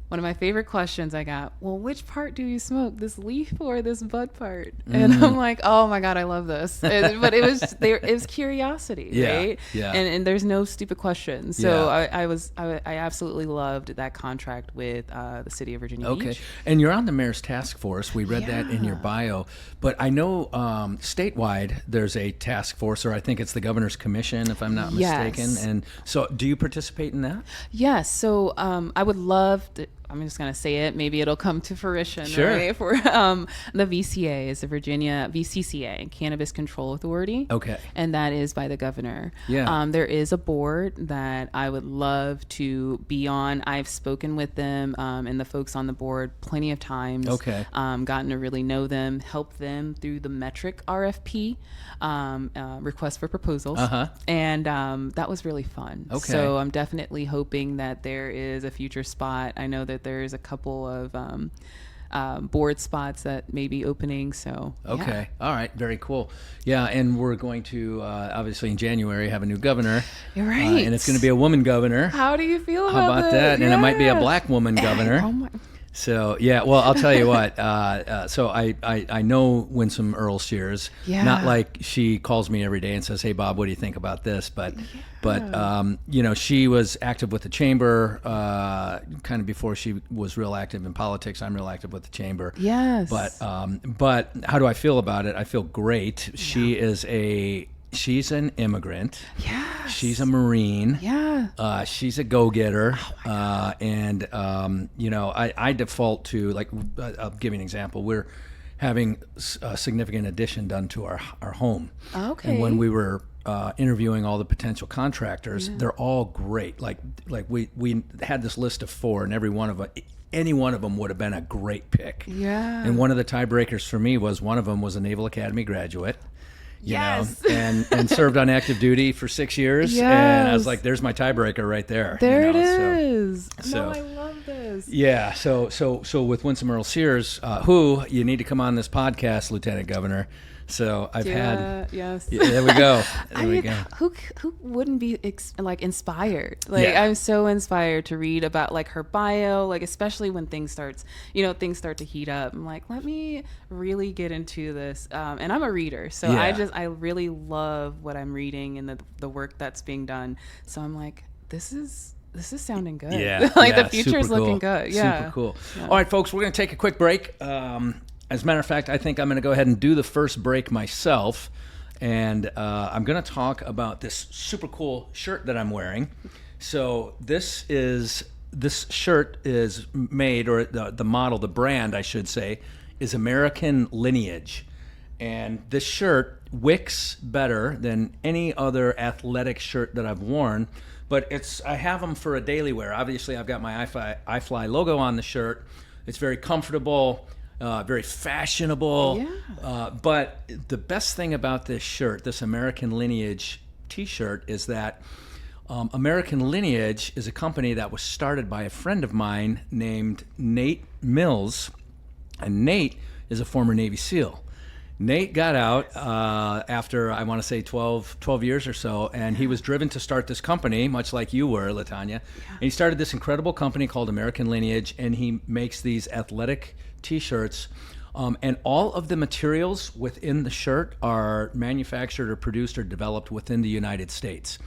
One of my favorite questions I got, well, which part do you smoke, this leaf or this bud part? And I'm like, oh my God, I love this. But it was curiosity, right? Yeah. And there's no stupid questions. So I absolutely loved that contract with the city of Virginia Beach. Okay. And you're on the mayor's task force. We read that in your bio. But I know statewide there's a task force, or I think it's the governor's commission, if I'm not mistaken. And so do you participate in that? Yes. So I would love to. I'm just going to say it. Maybe it'll come to fruition. Sure. Right? For the VCA is the Virginia VCCA, Cannabis Control Authority. Okay. And that is by the governor. Yeah. There is a board that I would love to be on. I've spoken with them and the folks on the board plenty of times. Okay. Gotten to really know them, help them through the metric RFP, request for proposals. And that was really fun. Okay. So I'm definitely hoping that there is a future spot. I know that there's a couple of board spots that may be opening. So okay. All right. Very cool. Yeah. And we're going to obviously in January have a new governor. You're right. And it's going to be a woman governor. How do you feel How about this? that? And it might be a black woman governor. Oh my. So yeah, well, I'll tell you what. So I know Winsome Earl Sears. Yeah. Not like she calls me every day and says, "Hey Bob, what do you think about this?" But she was active with the chamber kind of before she was real active in politics. I'm real active with the chamber. Yes. But how do I feel about it? I feel great. Yeah. She's an immigrant. Yeah. She's a Marine. Yeah. She's a go-getter. Oh And I default to, like, I'll give you an example. We're having a significant addition done to our home. Okay. And when we were interviewing all the potential contractors, they're all great. Like we had this list of 4, and any one of them would have been a great pick. Yeah. And one of the tiebreakers for me was one of them was a Naval Academy graduate. You know, and served on active duty for 6 years. Yes. And I was like, there's my tiebreaker right there. There it is. is. No, I love this. Yeah. So with Winsome Earl Sears, who you need to come on this podcast, Lieutenant Governor. So I've had. Yes. Yeah, there we go. We go. Who wouldn't be inspired? I'm so inspired to read about her bio, especially when things start to heat up. I'm like, let me really get into this. And I'm a reader, so I really love what I'm reading and the work that's being done. So I'm like, this is sounding good. Yeah. The future is looking cool. good. Yeah. Super cool. Yeah. All right, folks, we're going to take a quick break. As a matter of fact, I think I'm going to go ahead and do the first break myself. And I'm going to talk about this super cool shirt that I'm wearing. So this shirt is made, or the model, the brand, I should say, is American Lineage. And this shirt wicks better than any other athletic shirt that I've worn. But I have them for a daily wear. Obviously, I've got my iFly logo on the shirt. It's very comfortable. Very fashionable. Yeah. But the best thing about this shirt, this American Lineage t-shirt, is that American Lineage is a company that was started by a friend of mine named Nate Mills. And Nate is a former Navy SEAL. Nate got out after, I want to say, 12 years or so, and he was driven to start this company, much like you were, Latanya. Yeah. And he started this incredible company called American Lineage, and he makes these athletic t-shirts. And all of the materials within the shirt are manufactured or produced or developed within the United States.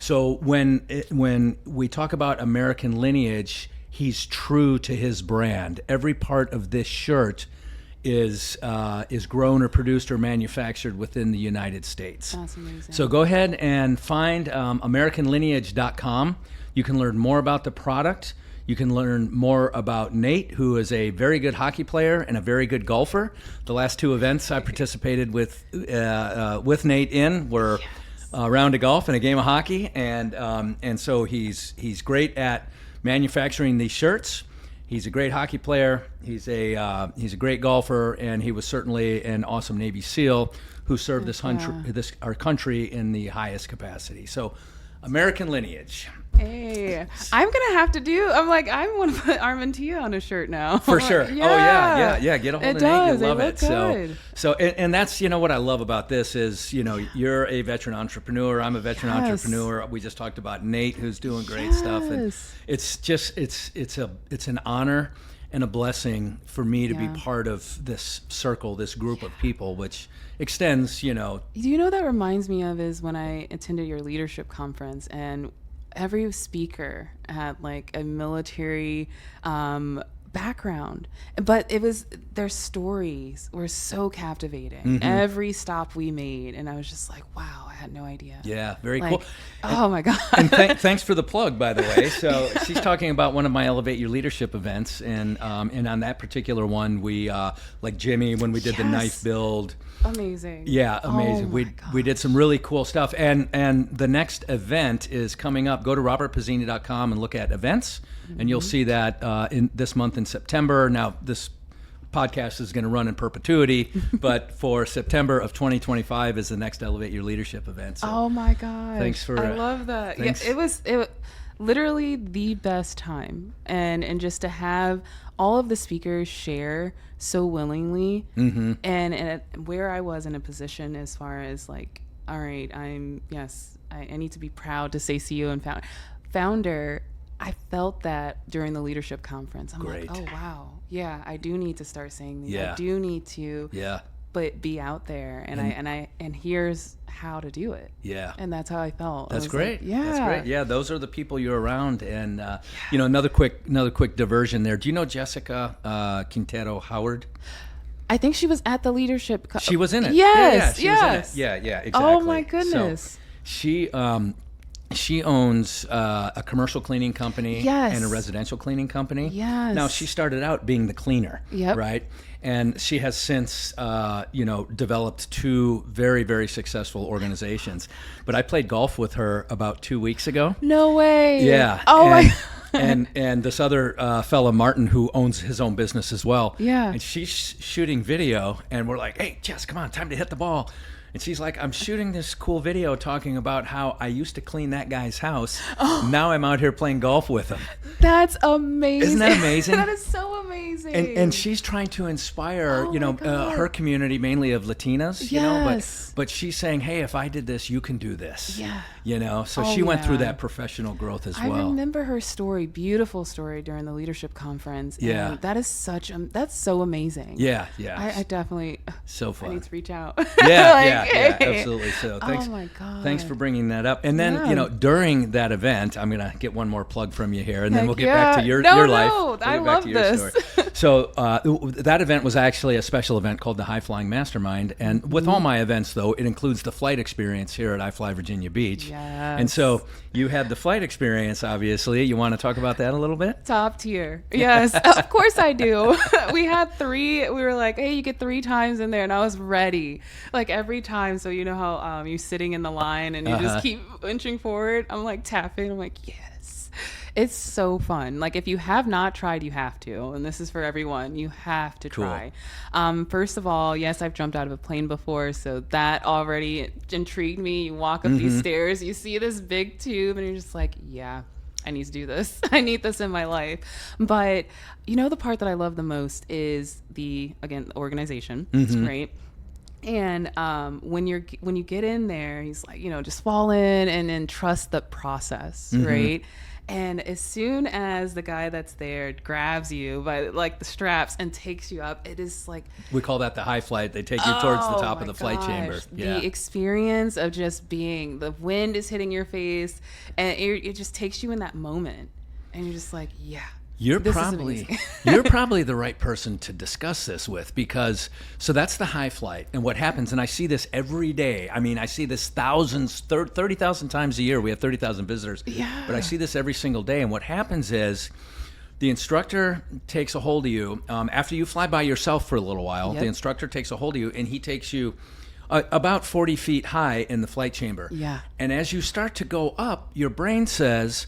So when we talk about American lineage, he's true to his brand. Every part of this shirt is grown or produced or manufactured within the United States. That's amazing. So go ahead and find AmericanLineage.com. You can learn more about the product. You can learn more about Nate, who is a very good hockey player and a very good golfer. The last 2 events I participated with Nate in were a round of golf and a game of hockey, and so he's great at manufacturing these shirts. He's a great hockey player. He's a great golfer, and he was certainly an awesome Navy SEAL who served our country in the highest capacity. So, American lineage. Hey, I'm gonna have to do. I want to put Armentia on a shirt now. For sure. Yeah. Oh yeah. Get a hold of Nate. You'll love it. So and that's what I love about this is you're a veteran entrepreneur. I'm a veteran entrepreneur. We just talked about Nate, who's doing great stuff, and it's just it's an honor and a blessing for me to be part of this circle, this group of people, which extends. That reminds me of is when I attended your leadership conference, and every speaker had like a military background, but their stories were so captivating. Every stop we made, and I was just like, wow, I had no idea. Yeah, very cool. Oh my God. And thanks for the plug, by the way. So she's talking about one of my Elevate Your Leadership events, and on that particular one, we like Jimmy when we did the knife build. Amazing. Yeah, amazing. We did some really cool stuff, and the next event is coming up. Go to robertpizzini.com and look at events, and you'll see that in this month in September. Now this podcast is going to run in perpetuity, but for September of 2025 is the next Elevate Your Leadership event. So oh my gosh. Thanks for I love that. Thanks. Yeah, it was literally the best time, and just to have all of the speakers share so willingly, and where I was in a position as far as like, all right, I need to be proud to say CEO and founder. I felt that during the leadership conference. I'm Great. like, oh wow, yeah, I do need to start saying these. Yeah. I do need to, but be out there, and here's how to do it. Yeah, and that's how I felt. That's great. Like, yeah, that's great. Yeah, those are the people you're around, and another quick diversion there. Do you know Jessica Quintero Howard? I think she was at the leadership. She was in it. Yes, she was in it. Yeah, exactly. Oh my goodness. So she owns a commercial cleaning company and a residential cleaning company. Yes. Now, she started out being the cleaner, right? And she has since, developed 2 very, very successful organizations. But I played golf with her about 2 weeks ago. No way. Yeah. Oh my. And this other fella, Martin, who owns his own business as well. Yeah. And she's shooting video, and we're like, hey, Jess, come on, time to hit the ball. And she's like, I'm shooting this cool video talking about how I used to clean that guy's house. Now I'm out here playing golf with him. That's amazing. Isn't that amazing? That is so amazing. And she's trying to inspire, her community, mainly of Latinas, but she's saying, hey, if I did this, you can do this. Yeah. So she went through that professional growth as well. I remember her story, beautiful story during the leadership conference. Yeah. And that is that's so amazing. Yeah. I definitely. So fun. I need to reach out. Yeah, absolutely. So thanks. Oh my God. Thanks for bringing that up. And then, during that event, I'm going to get one more plug from you here, and then we'll get back to your life. No, I love this. So that event was actually a special event called the High Flying Mastermind. And with all my events, though, it includes the flight experience here at iFly Virginia Beach. Yes. And so you had the flight experience, obviously. You want to talk about that a little bit? Top tier. Yes, of course I do. We had 3. We were like, hey, you get 3 times in there. And I was ready. Like every time. So you know how you're sitting in the line and you just keep inching forward. I'm like tapping. I'm like, yes. It's so fun. Like if you have not tried, you have to. And this is for everyone. You have to try. First of all, yes, I've jumped out of a plane before. So that already intrigued me. You walk up these stairs, you see this big tube and you're just like, yeah, I need to do this. I need this in my life. But the part that I love the most is the organization. It's great. And when you get in there, he's like, just fall in and then trust the process, right? And as soon as the guy that's there grabs you by like the straps and takes you up, it is like, We call that the high flight. They take you towards the top my of the flight chamber. gosh. Yeah. The experience of just being, the wind is hitting your face, and it just takes you in that moment, and you're just like, yeah. You're this is probably amazing. you're probably the right person to discuss this with, because so that's the high flight. And what happens, and I see this every day. I mean, I see this 30,000 times a year. We have 30,000 visitors. Yeah. But I see this every single day. And what happens is the instructor takes a hold of you after you fly by yourself for a little while. Yep. The instructor takes a hold of you, and he takes you about 40 feet high in the flight chamber. Yeah. And as you start to go up, your brain says,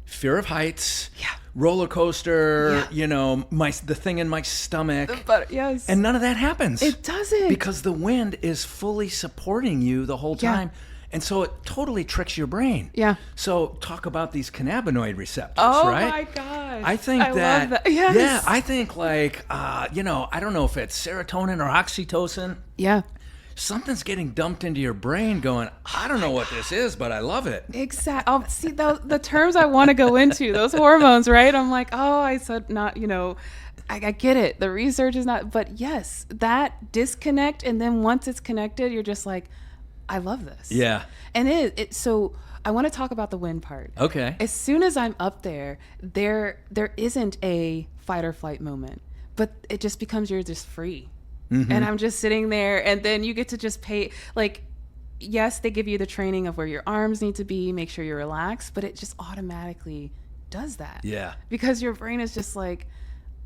fear of heights, Yeah. roller coaster, Yeah. the thing in my stomach. But yes. And none of that happens. It doesn't. Because the wind is fully supporting you the whole Yeah. time. And so it totally tricks your brain. Yeah. So talk about these cannabinoid receptors, Oh right? my gosh. I think I love that. Yes. Yeah, I think like, I don't know if it's serotonin or oxytocin. Yeah. Something's getting dumped into your brain going, I don't know what this is, but I love it. Exactly. Oh, see, the terms I want to go into, those hormones, right? I'm like, oh, I said not, I get it. The research is not, but yes, that disconnect. And then once it's connected, you're just like, I love this. Yeah. And so I want to talk about the wind part. Okay. As soon as I'm up there isn't a fight or flight moment, but it just becomes you're just free. Mm-hmm. And I'm just sitting there, and then you get to just pay, like, yes, they give you the training of where your arms need to be, make sure you're relaxed, but it just automatically does that. Yeah. Because your brain is just like,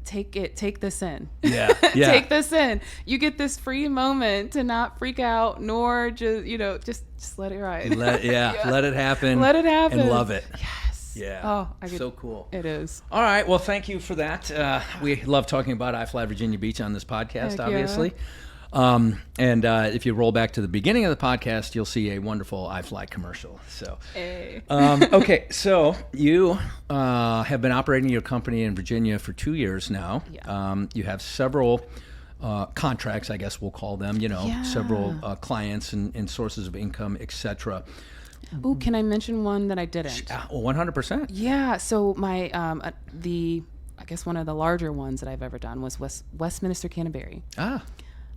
take this in. Yeah. Yeah. Take this in. You get this free moment to not freak out, nor just, just let it ride. Let it happen. Let it happen. And love it. Yes. Yeah. Oh, so cool. It is. All right. Well, thank you for that. We love talking about iFly Virginia Beach on this podcast, Heck yeah. obviously. And if you roll back to the beginning of the podcast, you'll see a wonderful iFly commercial. So, Hey. Okay. So you have been operating your company in Virginia for 2 years now. Yeah. You have several contracts, I guess we'll call them, several clients and sources of income, etc. Ooh, can I mention one that I didn't? 100%. Yeah. So my I guess one of the larger ones that I've ever done was Westminster Canterbury. A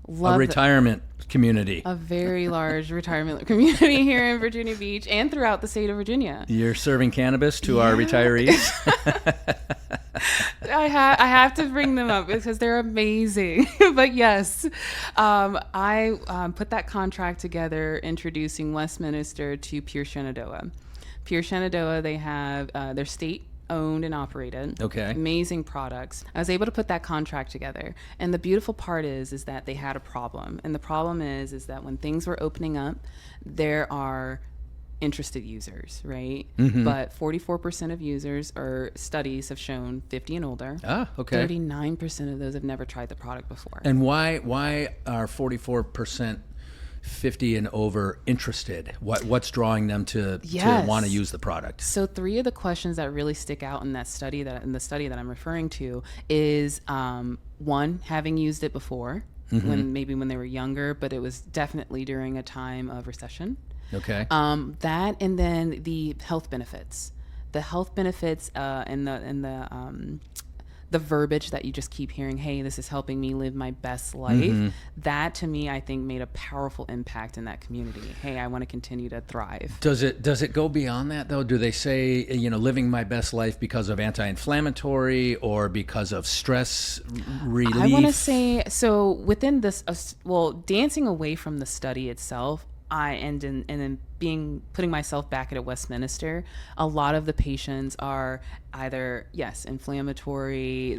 Love retirement community. a very large retirement community here in Virginia Beach and throughout the state of Virginia. You're serving cannabis to our retirees. I have to bring them up because they're amazing. But yes, I put that contract together introducing Westminster to Pure Shenandoah. Pure Shenandoah, they have their state owned and operated. Okay. Amazing products. I was able to put that contract together. And the beautiful part is that they had a problem. And the problem is that when things were opening up, there are interested users, right? Mm-hmm. But 44% of users, or studies have shown 50 and older. Okay. 39% of those have never tried the product before. And why are 44% 50 and over interested? What's drawing them to want to use the product? So 3 of the questions that really stick out in that study, that I'm referring to, is one, having used it before, when they were younger, but it was definitely during a time of recession. Okay. That, and then the health benefits. The health benefits and the verbiage that you just keep hearing, hey, this is helping me live my best life. That, to me, I think made a powerful impact in that community. Hey, I want to continue to thrive. Does it go beyond that, though? Do they say, living my best life because of anti-inflammatory or because of stress relief? I want to say, so within this, dancing away from the study itself, putting myself back at Westminster, a lot of the patients are either, inflammatory,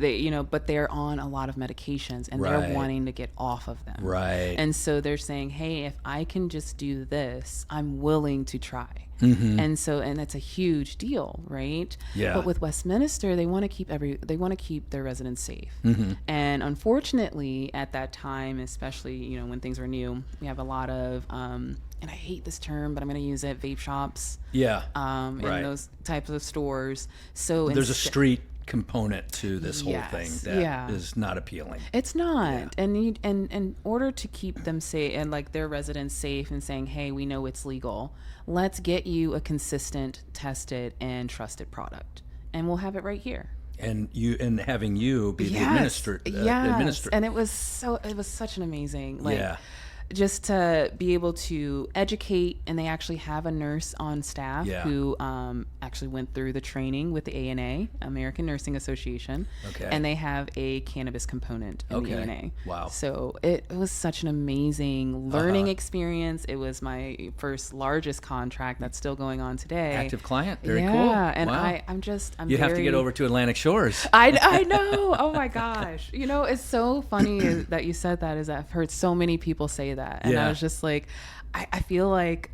but they're on a lot of medications and they're wanting to get off of them. Right. And so they're saying, hey, if I can just do this, I'm willing to try. And that's a huge deal, right? Yeah. But with Westminster, they want to keep their residents safe. And unfortunately, at that time, especially when things were new, we have a lot of and I hate this term, but I'm going to use it, vape shops. Yeah. In those types of stores. So there's a street component to this whole thing that is not appealing. It's not. And in order to keep them safe and like their residents safe and saying, hey, we know it's legal, let's get you a consistent, tested, and trusted product. and we'll have it right here. And having you be the administrator. And it was such an amazing, like, yeah. just to be able to educate, and they actually have a nurse on staff who actually went through the training with the ANA, American Nursing Association, and they have a cannabis component in the ANA. Wow. So it was such an amazing learning experience. It was my first largest contract that's still going on today. Active client. Very cool. Yeah, and wow. I'm you have to get over to Atlantic Shores. I know. Oh my gosh. You know, it's so funny that you said that, is I've heard so many people say that. And I was just like, I feel like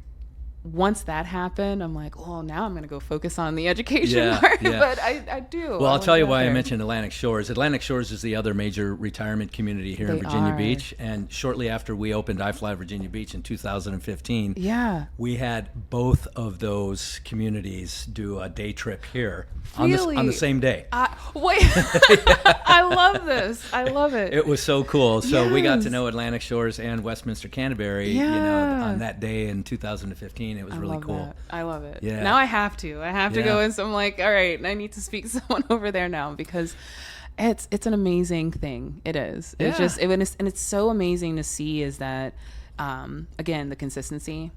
once that happened, I'm like, well, now I'm going to go focus on the education part. But I do. Well, I'll tell you why I mentioned Atlantic Shores. Atlantic Shores is the other major retirement community here in Virginia Beach. And shortly after we opened iFly Virginia Beach in 2015, we had both of those communities do a day trip here on the same day. Wait, I love this. I love it. It was so cool. So we got to know Atlantic Shores and Westminster Canterbury, you know, on that day in 2015. It was really cool. That. I love it. Yeah. Now I have to go in. So I'm like, all right, I need to speak to someone over there now, because it's an amazing thing. It is. It's just, and it's so amazing to see is that, again, the consistency,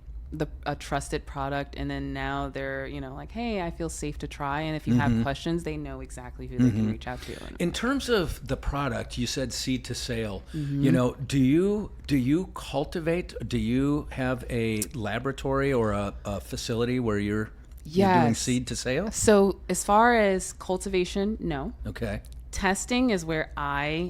a trusted product, and then now they're, you know, like, hey, I feel safe to try, and if you have questions, they know exactly who they can reach out to. In terms of the product, you said seed to sale. You know, do you cultivate? Do you have a laboratory or a facility where you're doing seed to sale? So as far as cultivation, no. Okay. Testing is where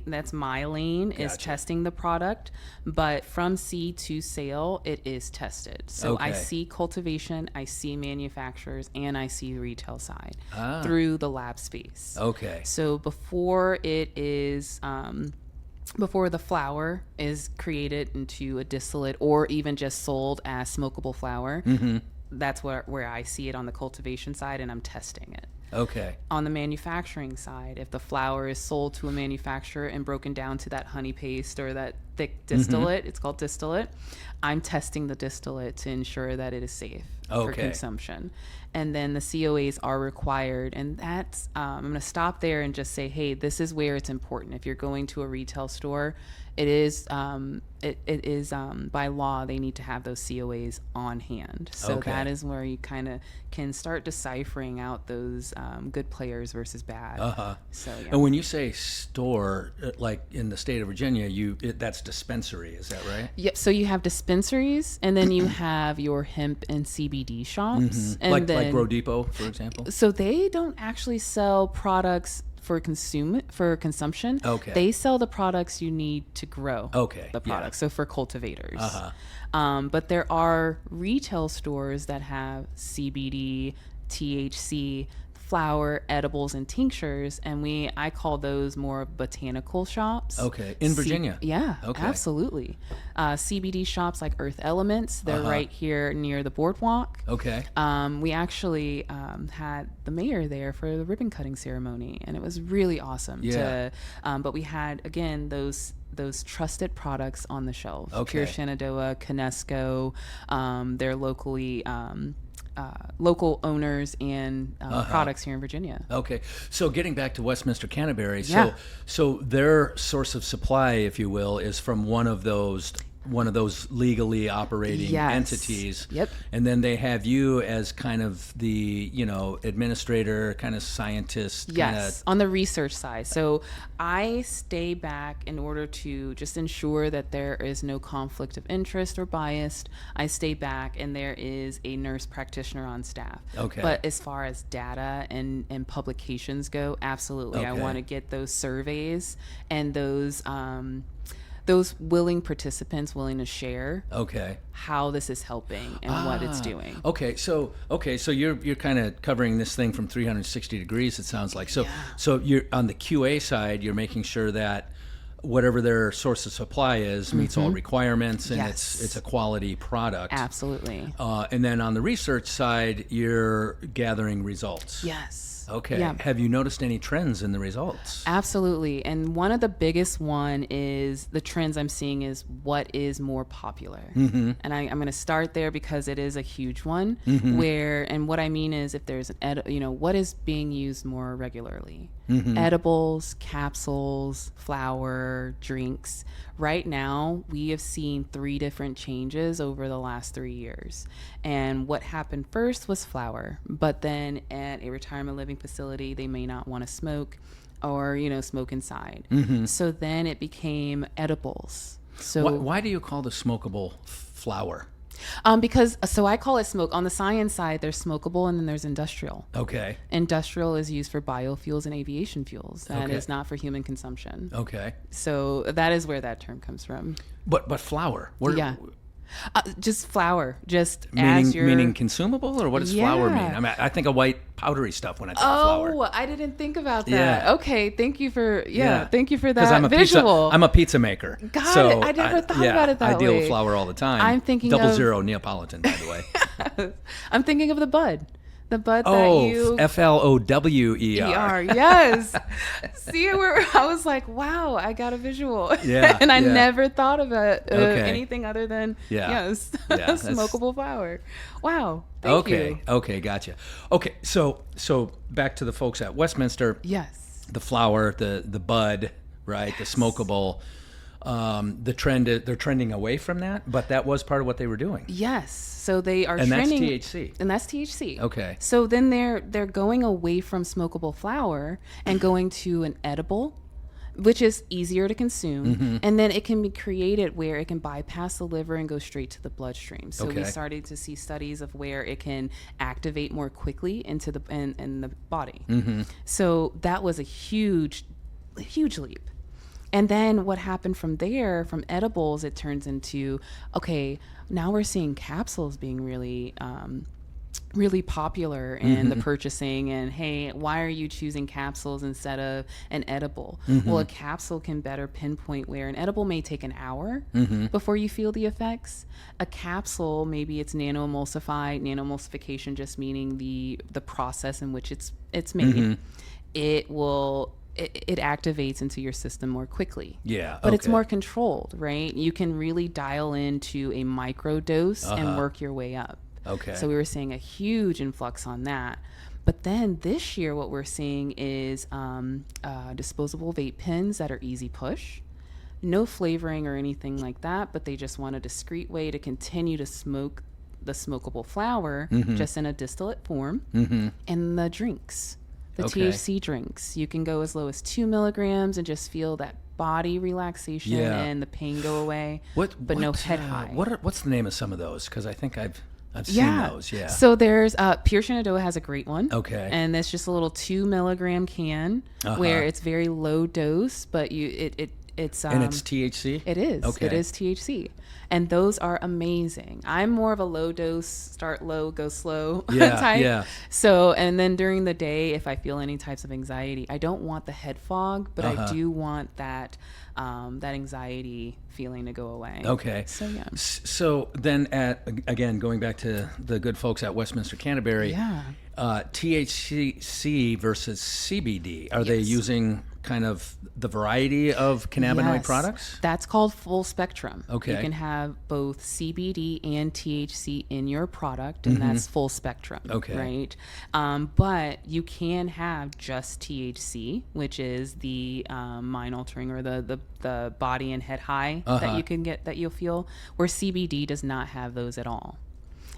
that's my lane, is testing the product, but from seed to sale, it is tested. So I see cultivation, I see manufacturers, and I see retail side through the lab space. Okay. So before the flower is created into a distillate or even just sold as smokable flower, that's where I see it on the cultivation side, and I'm testing it. Okay. On the manufacturing side, if the flower is sold to a manufacturer and broken down to that honey paste or that thick distillate, it's called distillate, I'm testing the distillate to ensure that it is safe for consumption. And then the COAs are required. And that's, I'm going to stop there and just say, hey, this is where it's important. If you're going to a retail store, it is by law, they need to have those COAs on hand. So that is where you kind of can start deciphering out those good players versus bad. So, and when you say store, like in the state of Virginia, that's dispensary, is that right? Yeah. So you have dispensaries, and then you have your hemp and CBD shops, and like Grow Depot, for example. So they don't actually sell products for consumption. Okay. They sell the products you need to grow the product. So for cultivators. But there are retail stores that have CBD, THC, flower, edibles, and tinctures, and I call those more botanical shops. Okay, in Virginia. Absolutely. CBD shops like Earth Elements, they're right here near the boardwalk. Okay. We actually had the mayor there for the ribbon cutting ceremony, and it was really awesome. Yeah. But we had, again, those trusted products on the shelves. Pure Shenandoah, Kinesco, they're locally local owners and products here in Virginia. Okay, so getting back to Westminster Canterbury, so their source of supply, if you will, is from one of those legally operating entities. Yep. And then they have you as kind of the, administrator, kind of scientist. Yes, on the research side. So I stay back in order to just ensure that there is no conflict of interest or bias. I stay back, and there is a nurse practitioner on staff. Okay. But as far as data and publications go, absolutely. Okay. I want to get those surveys and those willing participants willing to share how this is helping and what it's doing. So you're kind of covering this thing from 360 degrees, it sounds like. So you're on the QA side, you're making sure that whatever their source of supply is meets all requirements, and it's a quality product. Absolutely. And then on the research side, you're gathering results. Yes. Okay. Yeah. Have you noticed any trends in the results? Absolutely. And one of the biggest one is the trends I'm seeing is what is more popular. And I'm going to start there because it is a huge one and what I mean is if there's what is being used more regularly? Edibles, capsules, flower, drinks. Right now, we have seen 3 different changes over the last 3 years. And what happened first was flower, but then at a retirement living facility, they may not want to smoke or, smoke inside. So then it became edibles. So Why do you call the smokable flower? Because I call it smoke. On the science side, there's smokable and then there's industrial. Okay. Industrial is used for biofuels and aviation fuels. That is not for human consumption. Okay. So that is where that term comes from. But flower? Yeah. Just flour, just meaning consumable, or what does flour mean? Yeah. I mean, I think of white powdery stuff when I think of flour. Oh, I didn't think about that. Yeah. Okay, thank you for thank you for that 'Cause I'm a visual. I'm a pizza maker. Got it. I never thought about it that I deal way. with flour all the time. I'm thinking 00 Neapolitan, by the way. I'm thinking of the bud. The bud that FLOWER. you ER, yes. See, I was like, wow, I got a visual. Yeah, and I yeah. never thought about Okay. anything other than that's- smokable flower. Wow. Thank you. Okay, gotcha. Okay, so back to the folks at Westminster. Yes. The flower, the bud, right? The smokable. The trend they're trending away from that, but that was part of what they were doing. Yes. So they are And that's trending. THC. And that's THC. Okay. So then they're going away from smokable flower and going to an edible, which is easier to consume. And then it can be created where it can bypass the liver and go straight to the bloodstream. So we started to see studies of where it can activate more quickly into the in the body. So that was a huge leap. And then what happened from there, from edibles, it turns into, okay, now we're seeing capsules being really popular in the purchasing. And hey, why are you choosing capsules instead of an edible? Well, a capsule can better pinpoint where an edible may take an hour before you feel the effects. A capsule, maybe it's nanoemulsified. Nanoemulsification just meaning the process in which it's made. It activates into your system more quickly. Yeah. But it's more controlled, right? You can really dial into a micro dose and work your way up. Okay. So we were seeing a huge influx on that. But then this year, what we're seeing is disposable vape pens that are easy push. No flavoring or anything like that, but they just want a discreet way to continue to smoke the smokable flower just in a distillate form. And the drinks. The THC drinks, you can go as low as 2 milligrams and just feel that body relaxation and the pain go away, but no head high. What's the name of some of those? Because I think I've seen those. Yeah. So there's Pure Shenandoah has a great one. Okay. And it's just a little 2 milligram can where it's very low dose, but it's and it's THC. It is. Okay. It is THC. And those are amazing. I'm more of a low dose, start low, go slow type. Yeah. So, and then during the day, if I feel any types of anxiety, I don't want the head fog, but I do want that anxiety feeling to go away. Okay. So, yeah. So then again, going back to the good folks at Westminster Canterbury, THC versus CBD, are they using kind of the variety of cannabinoid products? That's called full spectrum. Okay. You can have both CBD and THC in your product, and that's full spectrum. Okay. Right. But you can have just THC, which is the mind altering or the body and head high that you can get, that you'll feel, where CBD does not have those at all.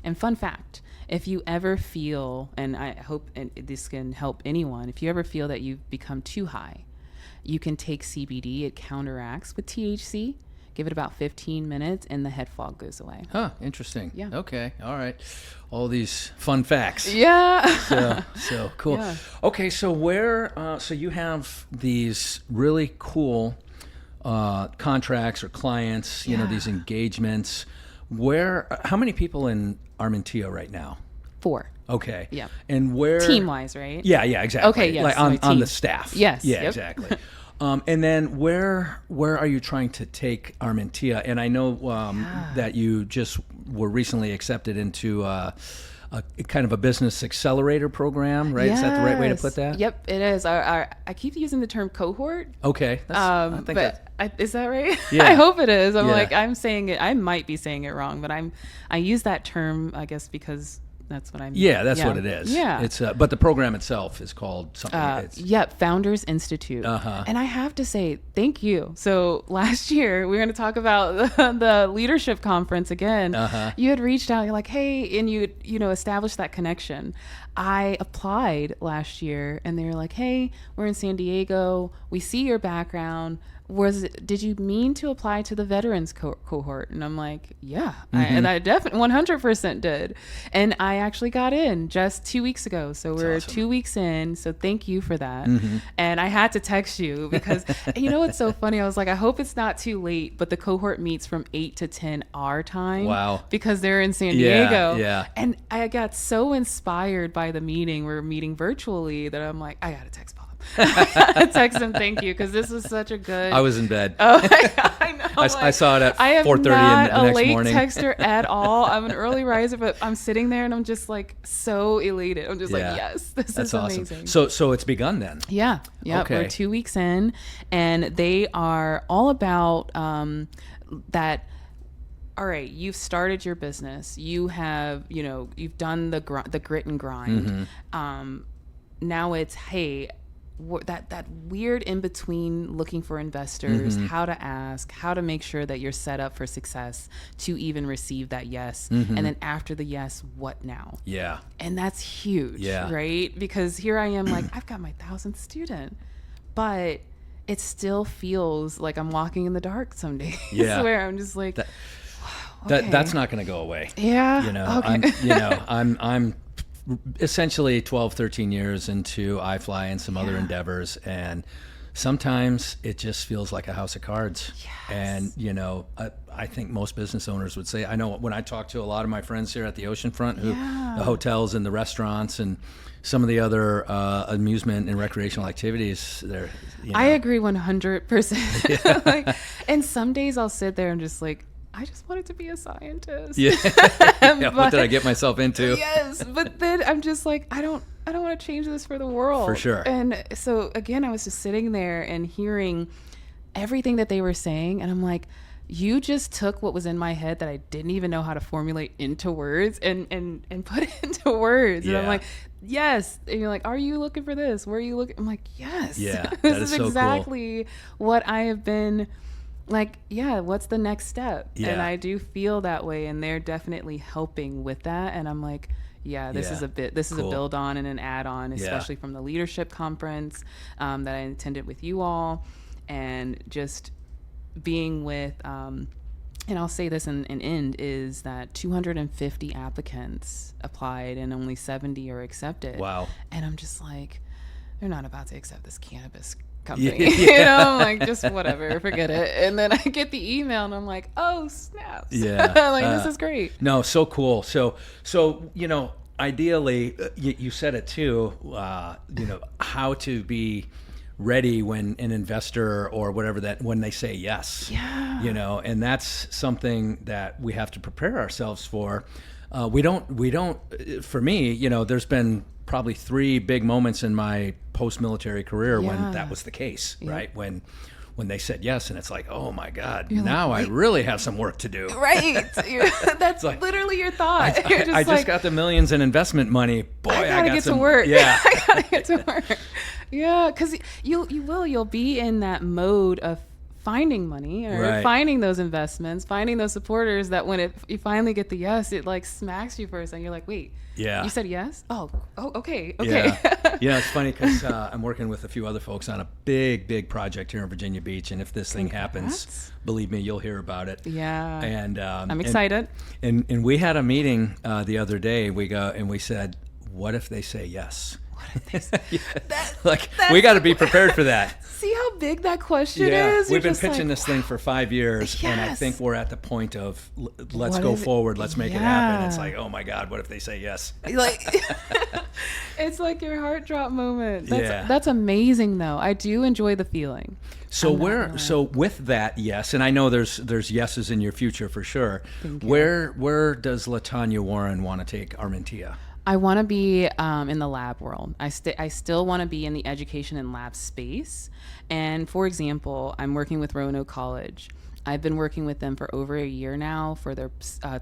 And fun fact, if you ever feel, and I hope this can help anyone, if you ever feel that you've become too high, you can take CBD. It counteracts with THC. Give it about 15 minutes and the head fog goes away. Huh, interesting. Yeah. Okay, all right. All these fun facts. Yeah. So cool. Yeah. Okay, so so you have these really cool contracts or clients, you know, these engagements. How many people in Armentia right now? 4. Okay. Yeah. And where? Team-wise, right? Yeah, exactly. Okay, yes. Like on team. the staff. Yes. Yeah, Yep. exactly. And then where are you trying to take Armentia? And I know that you just were recently accepted into kind of a business accelerator program, right? Is that the right way to put that? Yep, it is. I keep using the term cohort. Okay. Is that right? Yeah. I hope it is. I'm Yeah. like, I'm saying it. I might be saying it wrong, but I use that term, I guess, because that's what I'm. Yeah, that's what it is. Yeah. It's but the program itself is called something. Yep, Founders Institute. And I have to say, thank you. So last year, we were going to talk about the leadership conference again. You had reached out, you're like, hey, and you established that connection. I applied last year and they were like, hey, we're in San Diego. We see your background. Did you mean to apply to the veterans cohort? And I'm like, yeah, and I definitely 100% did. And I actually got in just 2 weeks ago. So we're awesome. 2 weeks in. So thank you for that. And I had to text you because, you know, what's so funny? I was like, I hope it's not too late, but the cohort meets from 8 to 10 our time. Wow. Because they're in San Diego. Yeah. And I got so inspired by the meeting. We're meeting virtually that I'm like, I got to text Bob. Text him, thank you, because this was such a good. I was in bed. Oh, I know. I saw it at 4:30 the next morning. I am not a late texter at all. I'm an early riser, but I'm sitting there and I'm just like so elated. I'm just like, yes, this is amazing. Awesome. So it's begun then. Yeah. Okay. We're 2 weeks in, and they are all about that. All right, you've started your business. You have, you've done the grit and grind. Now it's, hey, that weird in between looking for investors, how to ask, how to make sure that you're set up for success to even receive that yes. And then after the yes, what now? Yeah. And that's huge, right? Because here I am like, I've got my 1,000th student, but it still feels like I'm walking in the dark some days where I'm just like, that's not going to go away. Yeah. Okay. I'm essentially 12, 13 years into iFly and some other endeavors. And sometimes it just feels like a house of cards. Yes. And, I think most business owners would say, I know when I talk to a lot of my friends here at the oceanfront, the hotels and the restaurants and some of the other amusement and recreational activities there. I agree 100%. And some days I'll sit there and just like, I just wanted to be a scientist. Yeah. What did I get myself into? Yes. But then I'm just like, I don't want to change this for the world. For sure. And so again, I was just sitting there and hearing everything that they were saying. And I'm like, you just took what was in my head that I didn't even know how to formulate into words and put it into words. And I'm like, yes. And you're like, are you looking for this? Where are you looking? I'm like, yes. Yeah. This is so exactly what I have been like, what's the next step? Yeah. And I do feel that way, and they're definitely helping with that. And I'm like, this is a build on and an add on, especially from the leadership conference that I attended with you all, and just being with, and I'll say this in end, is that 250 applicants applied and only 70 are accepted. Wow. And I'm just like, they're not about to accept this cannabis company. I'm like, just whatever, forget it. And then I get the email and I'm like, oh snaps. This is great. No, so cool. So ideally, you said it too, how to be ready when an investor or whatever when they say yes. And that's something that we have to prepare ourselves for. We don't for me, there's been probably 3 big moments in my post-military career when that was the case, right? When they said yes, and it's like, oh my God, now I really have some work to do. Right. That's like, literally your thought. I just got the millions in investment money. Boy, I gotta get to work. Yeah. I gotta get to work. Yeah, because you'll be in that mode of finding money or finding those investments, finding those supporters that when you finally get the yes, it like smacks you for a second. You're like, wait, you said yes? Oh, okay. Yeah, it's funny because I'm working with a few other folks on a big project here in Virginia Beach, and if this thing happens, believe me, you'll hear about it. Yeah. And I'm excited. And we had a meeting the other day. We go and we said, what if they say yes? What if they say we got to be prepared for that. See how big that question Yeah, is? we've been pitching this thing for 5 years, and I Yes. think we're at the point of let's What go is it? forward, let's make it happen. It's Yeah. like, oh my God, what if they say yes? Like it's like your heart drop moment. Yeah. That's amazing though. I do enjoy the feeling. So I'm not gonna lie. so with that, yes, and I know there's yeses in your future for sure. Thank you. Where does Latanya Warren want to take Armentia? I want to be in the lab world. I still want to be in the education and lab space. And for example, I'm working with Roanoke College. I've been working with them for over a year now for their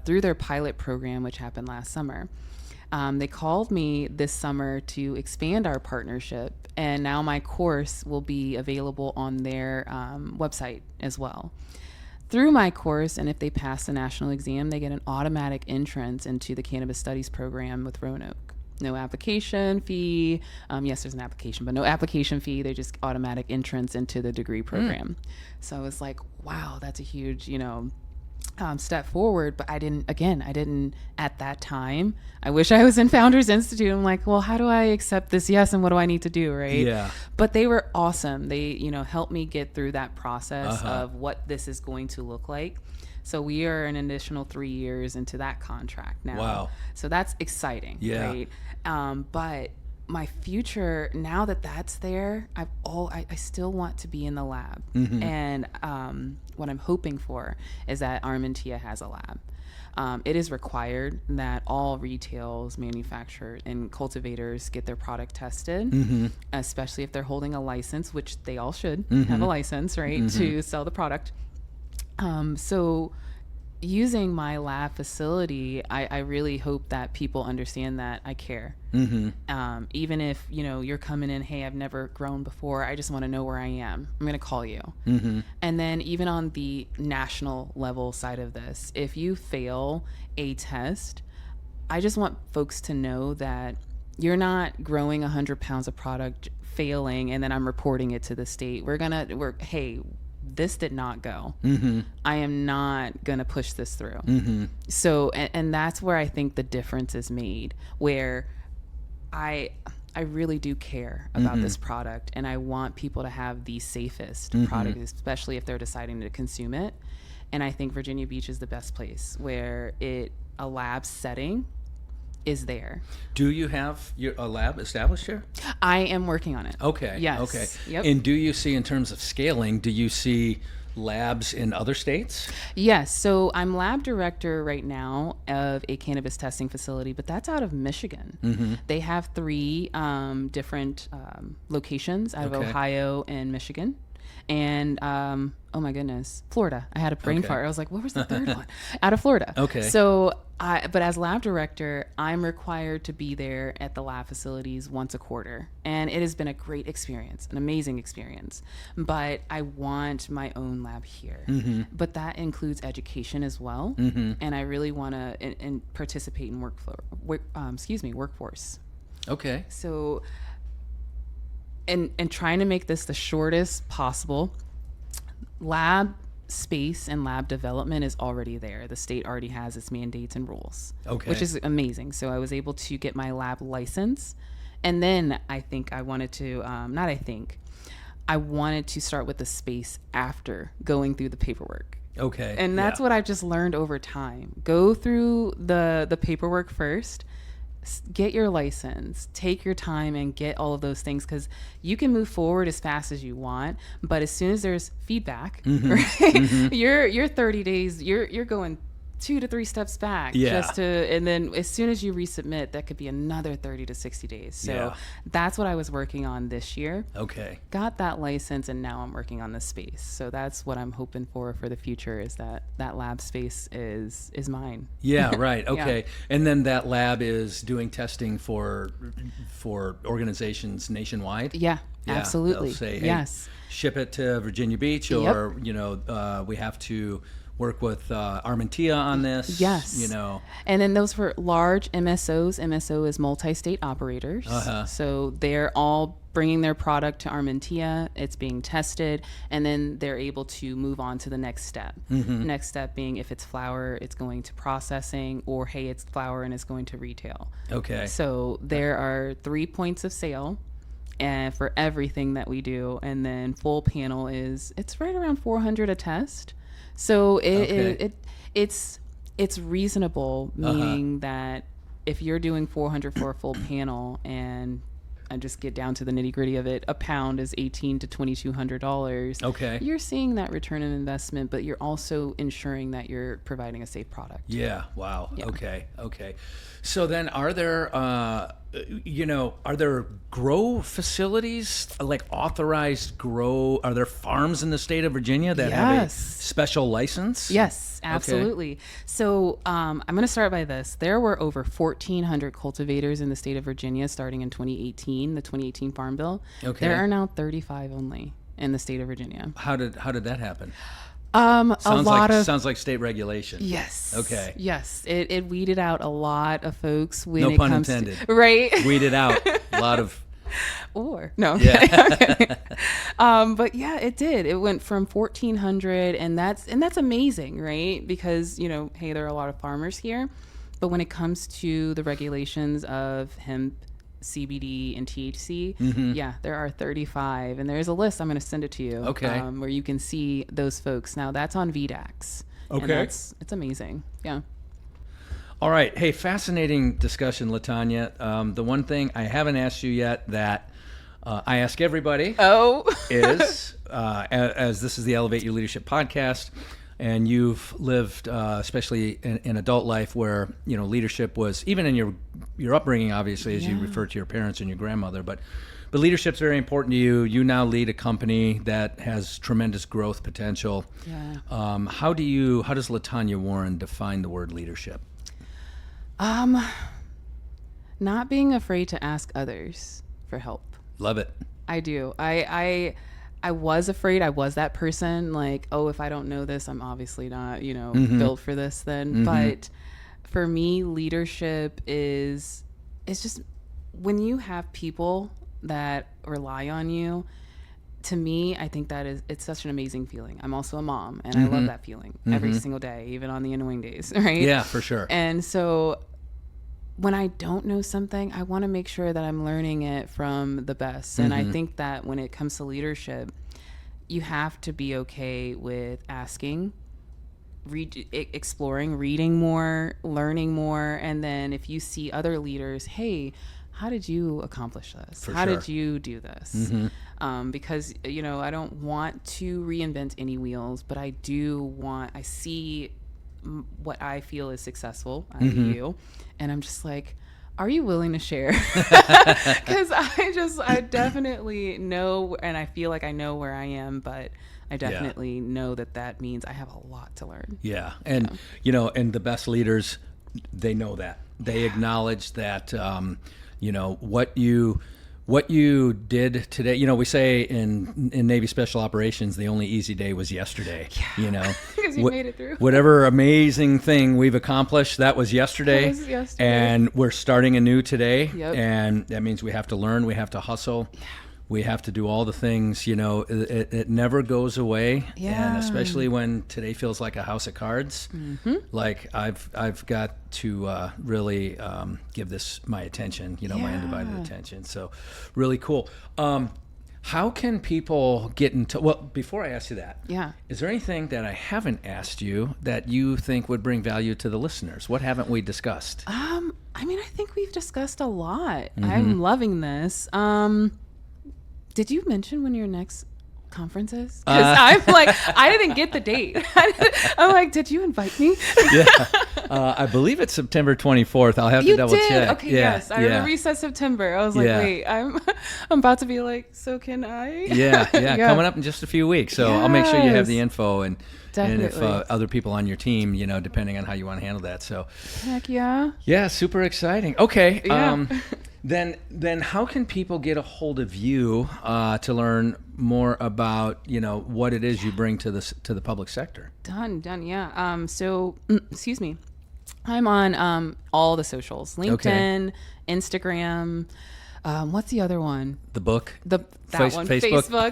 through their pilot program, which happened last summer. They called me this summer to expand our partnership, and now my course will be available on their website as well. Through my course, and if they pass the national exam, they get an automatic entrance into the Cannabis Studies program with Roanoke. No application fee. Yes, there's an application, but no application fee. They just automatic entrance into the degree program. So I was like, wow, that's a huge, step forward. But I didn't at that time. I wish I was in Founders Institute. I'm like, well, how do I accept this yes, and what do I need to do, right? Yeah. But they were awesome. They, helped me get through that process Uh-huh. of what this is going to look like. So we are an additional 3 years into that contract now. Wow. So that's exciting, Yeah. right? But my future, now that that's there, I still want to be in the lab. Mm-hmm. And what I'm hoping for is that Armentia has a lab. It is required that all retails, manufacturers, and cultivators get their product tested, Mm-hmm. especially if they're holding a license, which they all should Mm-hmm. have a license, right, to sell the product. So using my lab facility, I really hope that people understand that I care. Mm-hmm. Even if, you're coming in, hey, I've never grown before, I just want to know where I am. I'm going to call you. Mm-hmm. And then even on the national level side of this, if you fail a test, I just want folks to know that you're not growing 100 pounds of product, failing, and then I'm reporting it to the state. Hey, this did not go. Mm-hmm. I am not going to push this through. Mm-hmm. So, and that's where I think the difference is made, where I really do care about this product, and I want people to have the safest product, especially if they're deciding to consume it. And I think Virginia Beach is the best place where a lab setting is there. Do you have a lab established here? I am working on it. Okay. Yes. Okay. Yep. And do you see, in terms of scaling, do you see labs in other states? Yes. So I'm lab director right now of a cannabis testing facility, but that's out of Michigan. Mm-hmm. They have 3 different locations out of Okay. Ohio and Michigan. And oh my goodness, Florida. I had a brain Okay. fart. I was like, what was the third one? Out of Florida. Okay. So but as lab director, I'm required to be there at the lab facilities once a quarter. And it has been a great experience, an amazing experience. But I want my own lab here. Mm-hmm. But that includes education as well. Mm-hmm. And I really want to participate in workforce. Okay. So, and trying to make this the shortest possible, lab space and lab development is already there. The state already has its mandates and rules, Okay. which is amazing. So I was able to get my lab license. And then I think I wanted to, I wanted to start with the space after going through the paperwork. Okay. And that's what I've just learned over time. Go through the paperwork first, get your license, take your time and get all of those things, because you can move forward as fast as you want, but as soon as there's feedback, right, you're 30 days, you're going 2 to 3 steps back, and then as soon as you resubmit, that could be another 30 to 60 days. So that's what I was working on this year. Okay. Got that license, and now I'm working on the space. So that's what I'm hoping for the future, is that lab space is mine. Yeah, right. Yeah. Okay. And then that lab is doing testing for organizations nationwide? Yeah, absolutely. They'll say, hey, yes. ship it to Virginia Beach, or, we have to work with Armentia on this. Yes. And then those for large MSOs. MSO is multi-state operators. So they're all bringing their product to Armentia. It's being tested, and then they're able to move on to the next step. Next step being, if it's flower, it's going to processing, or hey, it's flower and it's going to retail. Okay. So there are 3 points of sale. and for everything that we do. And then full panel it's right around 400 a test. So it's reasonable, meaning that if you're doing 400 for a full panel, and I just get down to the nitty gritty of it, a pound is $1,800 to $2,200. Okay. You're seeing that return on investment, but you're also ensuring that you're providing a safe product. Yeah. Wow. Yeah. Okay. So then are there grow facilities, like authorized grow? Are there farms in the state of Virginia that have a special license? Yes, absolutely. Okay. So I'm going to start by this. There were over 1,400 cultivators in the state of Virginia starting in 2018, the 2018 Farm Bill. Okay. There are now 35 only in the state of Virginia. How did that happen? Sounds like state regulation. Yes. Okay. Yes. It weeded out a lot of folks when no it pun comes intended. to, right. Weeded out a lot of. Or no. Yeah. But yeah, it did. It went from 1,400, and that's amazing, right? Because hey, there are a lot of farmers here, but when it comes to the regulations of hemp, CBD, and THC, yeah, there are 35, and there's a list. I'm going to send it to you. Okay. Where you can see those folks. Now that's on VDAX. Okay. And it's amazing. Yeah. All right. Hey, fascinating discussion, Latanya. The one thing I haven't asked you yet that I ask everybody is, as this is the Elevate Your Leadership podcast, and you've lived, especially in adult life, where leadership was even in your upbringing, obviously, as you refer to your parents and your grandmother, but leadership's very important to you. You now lead a company that has tremendous growth potential. Yeah. How does Latanya Warren define the word leadership? Not being afraid to ask others for help. Love it. I do. I was afraid. I was that person, like, oh, if I don't know this, I'm obviously not, built for this then. But for me, leadership is just when you have people that rely on you. To me, I think it's such an amazing feeling. I'm also a mom, and I love that feeling every single day, even on the annoying days, right? Yeah, for sure. And so when I don't know something, I want to make sure that I'm learning it from the best. And I think that when it comes to leadership, you have to be okay with asking, exploring, reading more, learning more. And then if you see other leaders, hey, how did you accomplish this? How did you do this? Because, I don't want to reinvent any wheels, but I see what I feel is successful out of you. And I'm just like, are you willing to share? Because I definitely know, and I feel like I know where I am, but I definitely know that means I have a lot to learn. Yeah. And, and the best leaders, they know that. They acknowledge that, what you did today. We say in Navy Special Operations, the only easy day was yesterday. Yeah. Because you made it through. Whatever amazing thing we've accomplished, that was yesterday. And we're starting anew today. Yep. And that means we have to learn, we have to hustle. Yeah. We have to do all the things, it never goes away. Yeah. And especially when today feels like a house of cards, like I've got to really give this my attention, my undivided attention. So really cool. How can people get into, well, before I ask you that, is there anything that I haven't asked you that you think would bring value to the listeners? What haven't we discussed? I think we've discussed a lot. I'm loving this. Did you mention when your next conference is? Because I'm like, I didn't get the date. I'm like, did you invite me? Yeah. I believe it's September 24th. I'll have to double check. Okay, yes. I remember you said September. I was like, wait, I'm about to be like, so can I? Yeah. Coming up in just a few weeks. So I'll make sure you have the info and definitely. And if other people on your team, depending on how you want to handle that. So heck yeah. Yeah, super exciting. Okay. Yeah. Then how can people get a hold of you to learn more about what it is you bring to the public sector? Done. Yeah. So excuse me. I'm on all the socials: LinkedIn, Instagram. What's the other one? The book. Facebook.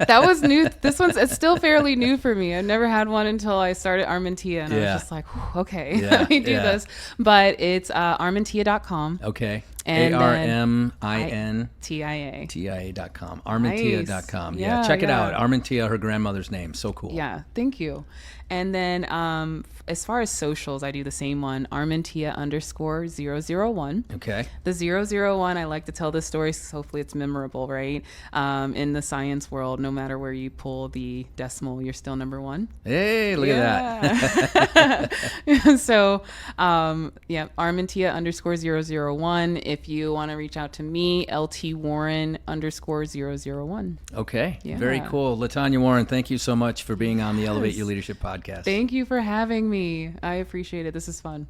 That was new. It's still fairly new for me. I've never had one until I started Armentia, and I was just like, okay, let me do this. But it's Armentia.com. Okay. And ARMIN. TIA. TIA.com. Armentia.com. Yeah, check it out. Armentia, her grandmother's name. So cool. Yeah, thank you. And then as far as socials, I do the same one, Armentia_001. Okay. The 001, I like to tell this story, so hopefully it's memorable, right? In the science world, no matter where you pull the decimal, you're still number one. Hey, look at that. So, Armentia_001. If you want to reach out to me, LTWarren_001. Okay. Yeah. Very cool. Latanya Warren, thank you so much for being on the Elevate Your Leadership podcast. Thank you for having me. I appreciate it. This is fun.